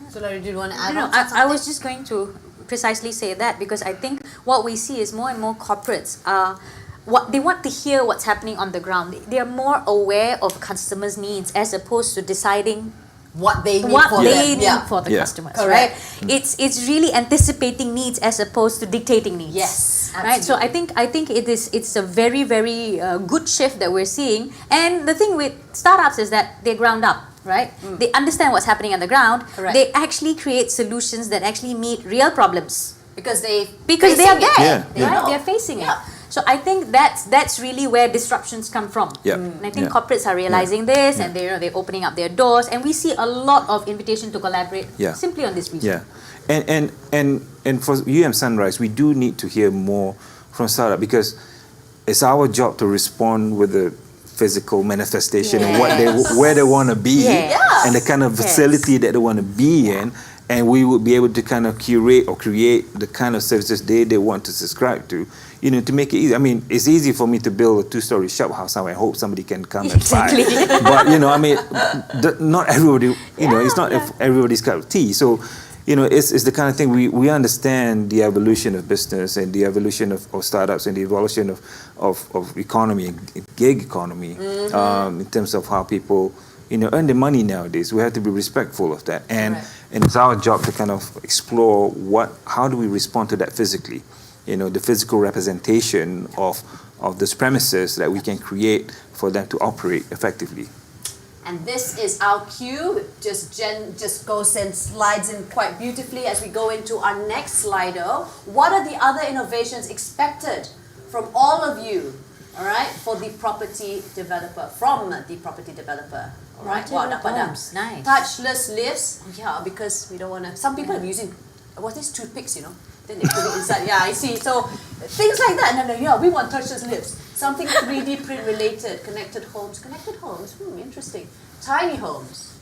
So, Laurie, do you want to add No, on to something? I was just going to precisely say that, because I think what we see is more and more corporates what they want to hear what's happening on the ground. They are more aware of customers' needs as opposed to deciding what they need for the customers. Correct. Right? It's really anticipating needs as opposed to dictating needs. Yes, right. So I think it's a very, very good shift that we're seeing. And the thing with startups is that they're ground up. Right? They understand what's happening on the ground. Correct. They actually create solutions that actually meet real problems because they are there. Yeah. They're facing it. So I think that's really where disruptions come from. Yeah. And I think corporates are realizing this, and they're opening up their doors, and we see a lot of invitation to collaborate simply on this reason. Yeah. And for Sunrise, we do need to hear more from startup, because it's our job to respond with the physical manifestation of what where they want to be and the kind of facility that they want to be in, and we would be able to kind of curate or create the kind of services they want to subscribe to, you know, to make it easy. I mean, it's easy for me to build a 2-story shop house and I hope somebody can come and buy. But, you know, I mean, not everybody, you know, it's not everybody's cup of tea. So, you know, it's the kind of thing we understand the evolution of business and the evolution of startups and the evolution of economy and gig economy in terms of how people, you know, earn their money nowadays. We have to be respectful of that. And it's our job to kind of explore how do we respond to that physically? You know, the physical representation of those premises that we can create for them to operate effectively. And this is our cue. Jen just goes and slides in quite beautifully as we go into our next Slido. What are the other innovations expected from all of you, all right, for the property developer, All right, wow, dapat dah. Nice. Touchless lifts, yeah, because we don't want to, some people are using, what's this, toothpicks, you know, then they put it inside, yeah, I see. So things like that, no, yeah, we want touchless lifts. Something 3D print related, connected homes, interesting. Tiny homes,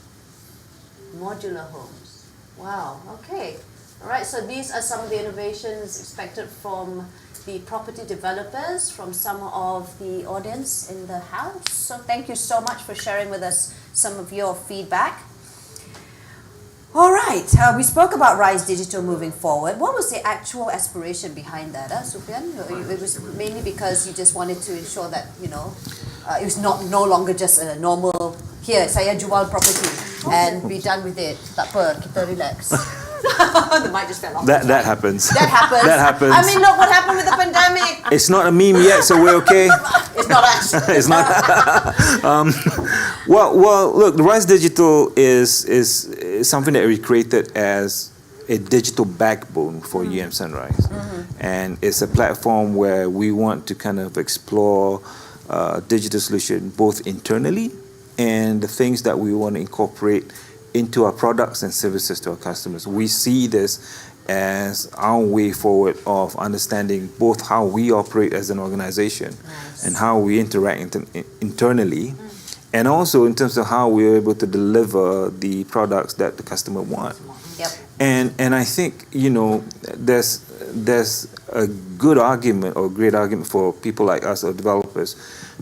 modular homes, wow, okay. All right, so these are some of the innovations expected from the property developers, from some of the audience in the house. So thank you so much for sharing with us some of your feedback. All right, we spoke about Rise Digital moving forward. What was the actual aspiration behind that, Sufyan? It was mainly because you just wanted to ensure that, you know, it was no longer just a normal, here, saya jual property and be done with it. Tak apa, kita relax. The mic just fell off. That happens. That happens. That happens. I mean, look what happened with the pandemic. It's not a meme yet, so we're okay. It's not us. It's not. Well, look, the Rise Digital is something that we created as a digital backbone for UM Sunrise, and it's a platform where we want to kind of explore digital solution both internally and the things that we want to incorporate into our products and services to our customers. We see this as our way forward of understanding both how we operate as an organization and how we interact internally, and also in terms of how we're able to deliver the products that the customer want. Yep. And I think, you know, there's a good argument or great argument for people like us or developers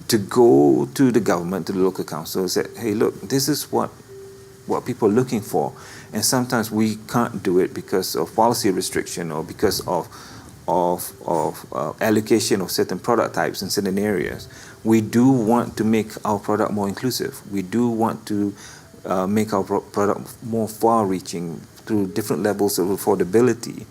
to go to the government, to the local council and say, hey, look, this is what people are looking for. And sometimes we can't do it because of policy restriction or because of allocation of certain product types in certain areas. We do want to make our product more inclusive. We do want to make our product more far-reaching through different levels of affordability.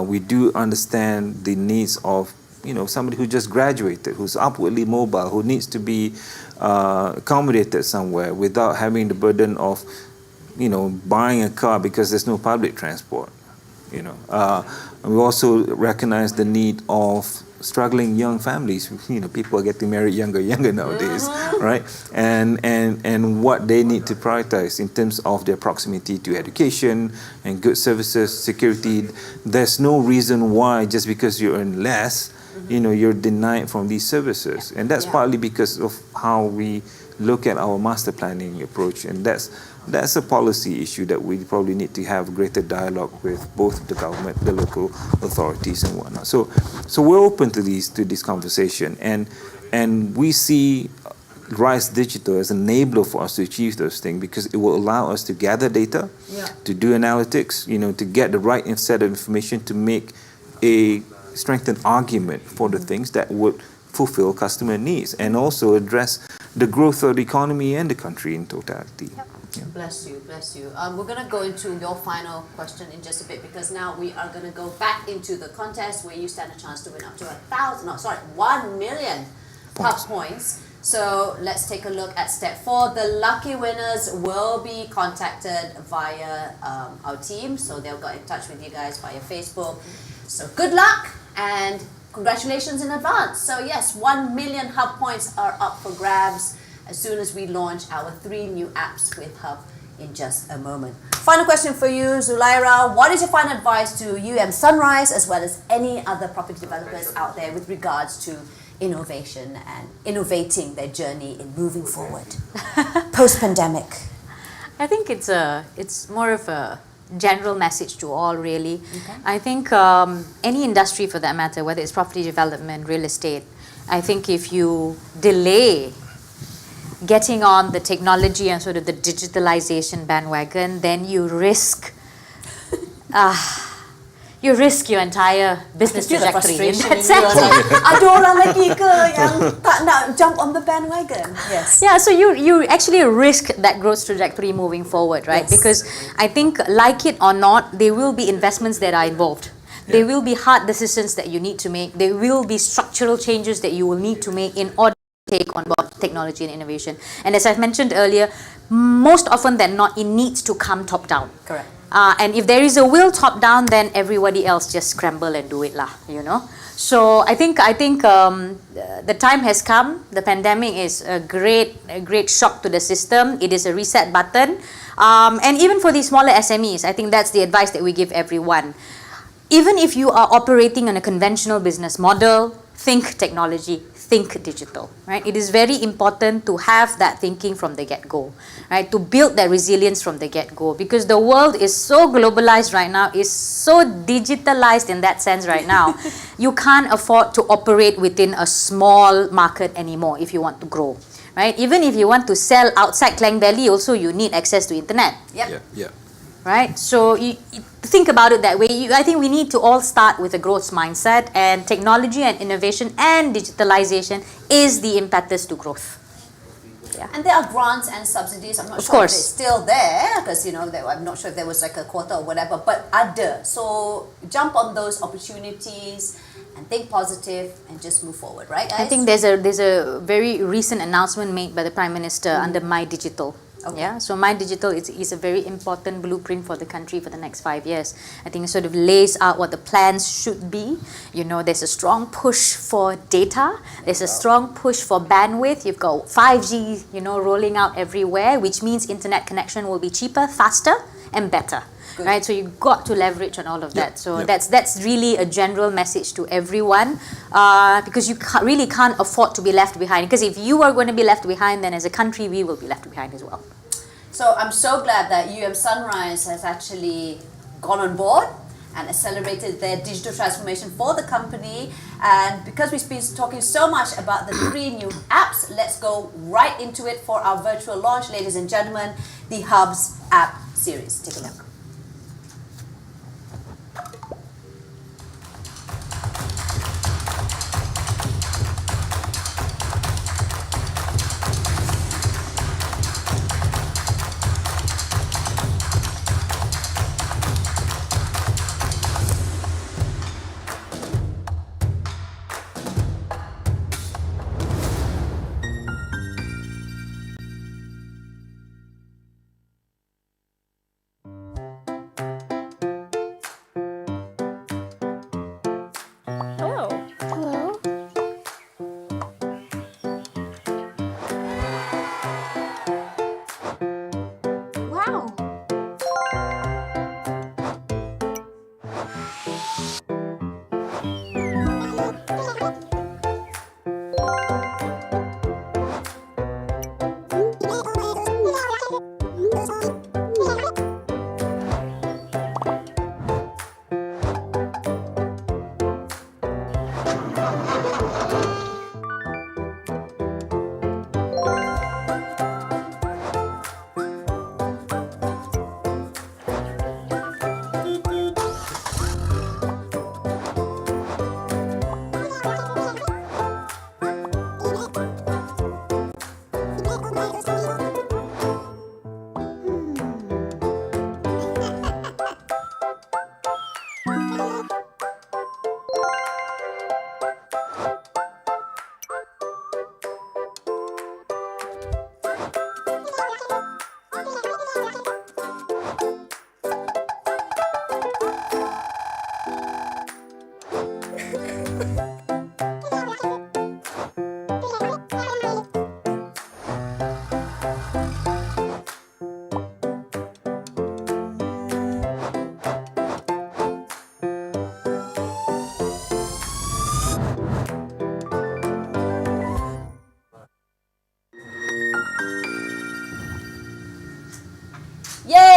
We do understand the needs of, you know, somebody who just graduated, who's upwardly mobile, who needs to be accommodated somewhere without having the burden of, you know, buying a car because there's no public transport. You know, and we also recognize the need of struggling young families. You know, people are getting married younger nowadays, right? And what they need to prioritize in terms of their proximity to education and good services, security. There's no reason why just because you earn less, you know, you're denied from these services. And that's partly because of how we look at our master planning approach, and that's a policy issue that we probably need to have greater dialogue with both the government, the local authorities, and whatnot. So we're open to this conversation, and we see Rise Digital as an enabler for us to achieve those things, because it will allow us to gather data, to do analytics, you know, to get the right set of information to make a strengthened argument for the things that would fulfill customer needs and also address the growth of the economy and the country in totality. Yeah. Bless you. We're going to go into your final question in just a bit, because now we are going to go back into the contest where you stand a chance to win up to 1 million hub points. So let's take a look at step 4. The lucky winners will be contacted via our team. So they'll get in touch with you guys via Facebook. So good luck and congratulations in advance. So yes, 1 million hub points are up for grabs as soon as we launch our 3 new apps with Hub in just a moment. Final question for you, Zulaira. What is your final advice to UM Sunrise as well as any other property developers out there with regards to innovation and innovating their journey in moving forward post-pandemic? I think it's more of a general message to all, really. Okay. I think any industry for that matter, whether it's property development, real estate, I think if you delay getting on the technology and sort of the digitalization bandwagon, then you risk your entire business Feel the trajectory in frustration that in you. sense. Like, ada orang lagi ke yang tak nak jump on the bandwagon? Yes. Yeah, so you actually risk that growth trajectory moving forward, right? Yes. Because I think, like it or not, there will be investments that are involved. There will be hard decisions that you need to make. There will be structural changes that you will need to make in order to take on board technology and innovation. And as I've mentioned earlier, most often than not, it needs to come top down. Correct. And if there is a will top down, then everybody else just scramble and do it lah, you know. So I think the time has come. The pandemic is a great shock to the system. It is a reset button, and even for these smaller SMEs, I think that's the advice that we give everyone. Even if you are operating on a conventional business model, think technology, think digital, right? It is very important to have that thinking from the get-go, right? To build that resilience from the get-go, because the world is so globalized right now, is so digitalized in that sense right now. You can't afford to operate within a small market anymore if you want to grow, right? Even if you want to sell outside Klang Valley, also you need access to internet. Yep. Yeah. Right? So you think about it that way. I think we need to all start with a growth mindset, and technology and innovation and digitalization is the impetus to growth. And there are grants and subsidies. I'm not Of sure course. if it's still there because I'm not sure if there was like a quota or whatever. But ada. So jump on those opportunities and think positive and just move forward, right, guys? I think there's a very recent announcement made by the Prime Minister under My Digital. Okay. Yeah, so My Digital is a very important blueprint for the country for the next 5 years. I think it sort of lays out what the plans should be. You know, there's a strong push for data. There's a strong push for bandwidth. You've got 5G, rolling out everywhere, which means internet connection will be cheaper, faster, and better. Good. Right, so you've got to leverage on all of that. So that's really a general message to everyone, because you really can't afford to be left behind. Because if you are going to be left behind, then as a country we will be left behind as well. So I'm so glad that Sunrise has actually gone on board and accelerated their digital transformation for the company. And because we've been talking so much about the 3 new apps, let's go right into it for our virtual launch, ladies and gentlemen, the Hubs app series. Take a look.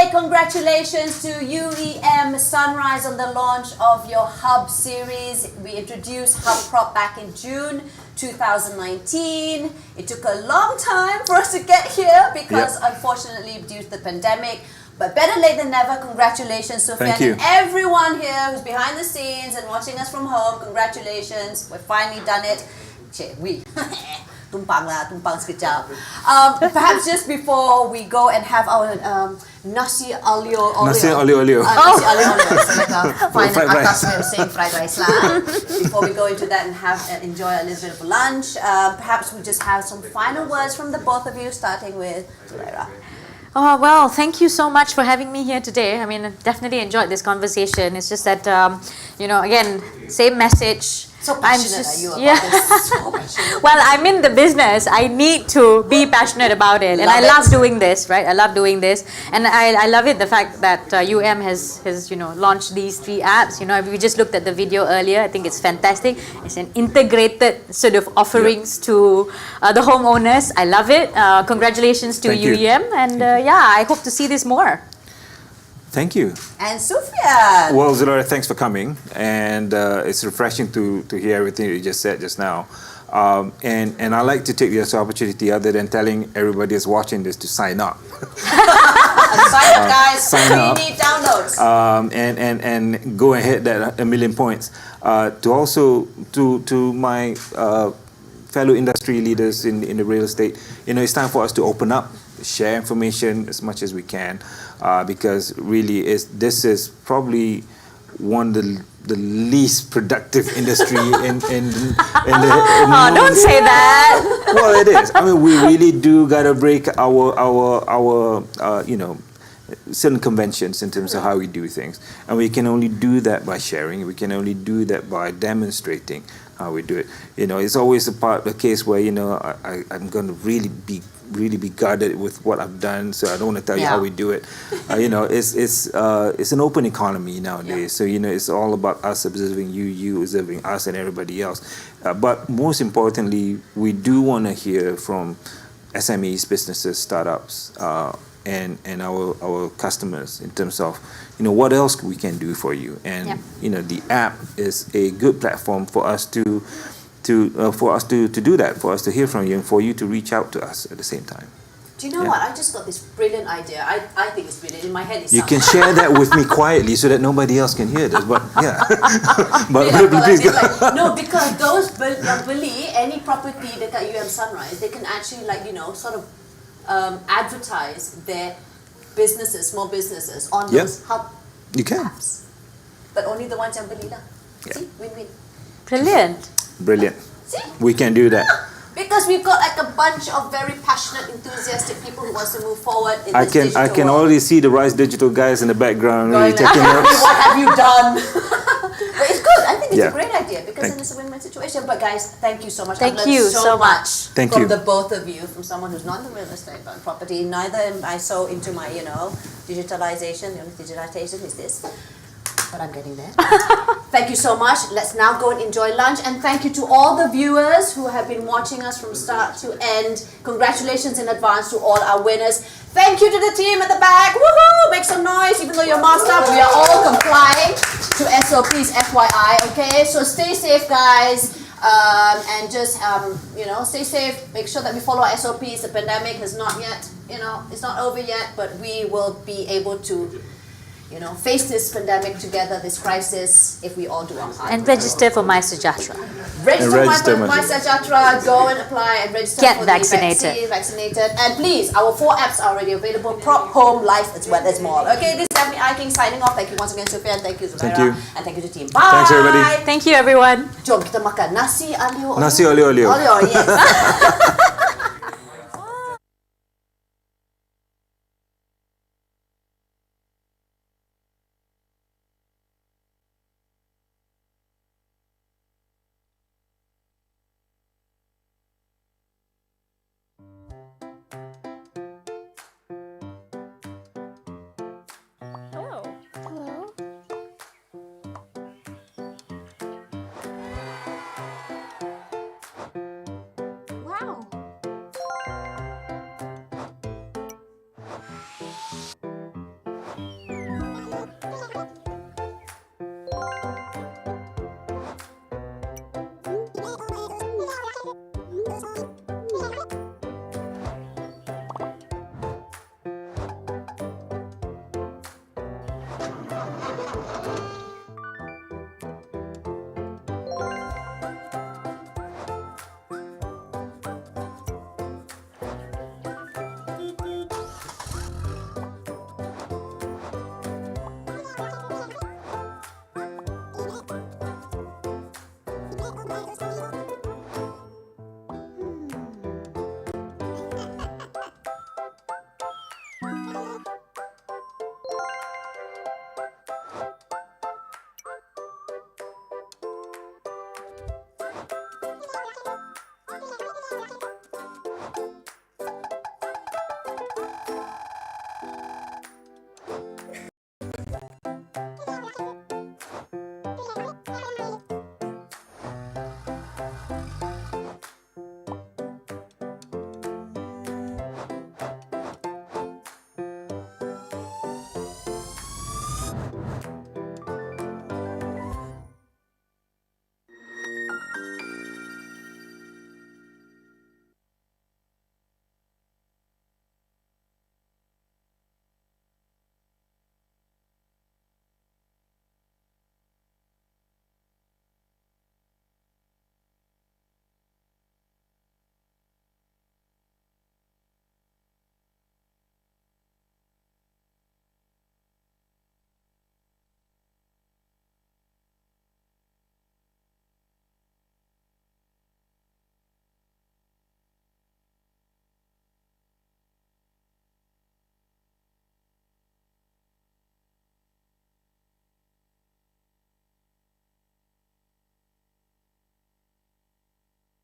say congratulations to UEM Sunrise on the launch of your Hub series. We introduced Hub Prop back in June 2019. It took a long time for us to get here because unfortunately due to the pandemic. But better late than never. Congratulations, Sufyan, Thank you. and everyone here who's behind the scenes and watching us from home. Congratulations. We've finally done it. We. Tumpang sekejap. Perhaps just before we go and have our nasi alio olio. Nasi olio olio. Nasi alio olio. So like a fine Fried atas rice. way of saying fried rice lah. Before we go into that and have enjoy a little bit of lunch, perhaps we just have some final words from the both of you, starting with Zuraira. Oh, well, thank you so much for having me here today. I mean, I definitely enjoyed this conversation. It's just that, again, same message. So passionate are you about yeah. this? So passionate. Well, I'm in the business. I need to be passionate about it. And I love doing this, right? I love doing this. And I love it, the fact that UM has launched these 3 apps. We just looked at the video earlier. I think it's fantastic. It's an integrated sort of offerings to the homeowners. I love it. Congratulations to Thank you. UEM. And I hope to see this more. Thank you. And Sufyan. Well, Zulaira, thanks for coming, and it's refreshing to hear everything you just said just now. And I like to take this opportunity, other than telling everybody that's watching this, to sign up. Sign up, guys. Sign up. We need downloads. And go and hit that 1 million points. To also to my fellow industry leaders in the real estate, it's time for us to open up, share information as much as we can, because really this is probably one of the least productive industry in Don't say that. Well, it is. I mean, we really do gotta break our certain conventions in terms of how we do things, and we can only do that by sharing. We can only do that by demonstrating how we do it. It's always a case where I'm going to really be guarded with what I've done, so I don't want to tell you how we do it. It's an open economy nowadays, so it's all about us observing you observing us and everybody else. But most importantly, we do want to hear from SMEs, businesses, startups, and our customers in terms of what else we can do for you. And the app is a good platform for us to do that, for us to hear from you, and for you to reach out to us at the same time. Do you know what? I just got this brilliant idea. I think it's brilliant. In my head, it's You can share that with me quietly so that nobody else can hear this. But yeah, but please go. No, because those yang beli any property dekat UM Sunrise, they can actually sort of advertise their businesses, small businesses on those hub You can. apps. But only the ones yang beli lah. See, win-win. Brilliant. See? We can do that. Because we've got like a bunch of very passionate, enthusiastic people who wants to move forward in I this digital can world. already see the Rise Digital guys in the background really Going like, taking notes. what have you done? But it's good. I think it's Yeah. a great idea because then it's a win-win situation. But guys, thank you so much. Thank I've learned you so much Thank from you. the both of you, from someone who's not in the real estate but property. Neither am I so into my, digitalization. The only digitalization is this. But I'm getting there. Thank you so much. Let's now go and enjoy lunch. And thank you to all the viewers who have been watching us from start to end. Congratulations in advance to all our winners. Thank you to the team at the back. Woohoo! Make some noise. Even though you're masked up, we are all complying to SOPs, FYI. Okay? So stay safe, guys. And just, stay safe. Make sure that we follow our SOPs. The pandemic has not yet, it's not over yet. But we will be able to face this pandemic together, this crisis, if we all do our part. And register for My Sejahtera. Register My Sejahtera, go and apply and register Get for vaccinated. the vaccinated. And please, our 4 apps are already available. Prop, Home, Life, as well as Mall. Okay, this is Daphne Iking signing off. Thank you once again, Sufyan. Thank you, Zulaira. Thank you. And thank you to the team. Bye. Thanks, everybody. Thank you, everyone. Jom kita makan nasi alio olio. Nasi olio olio. Olio, yes.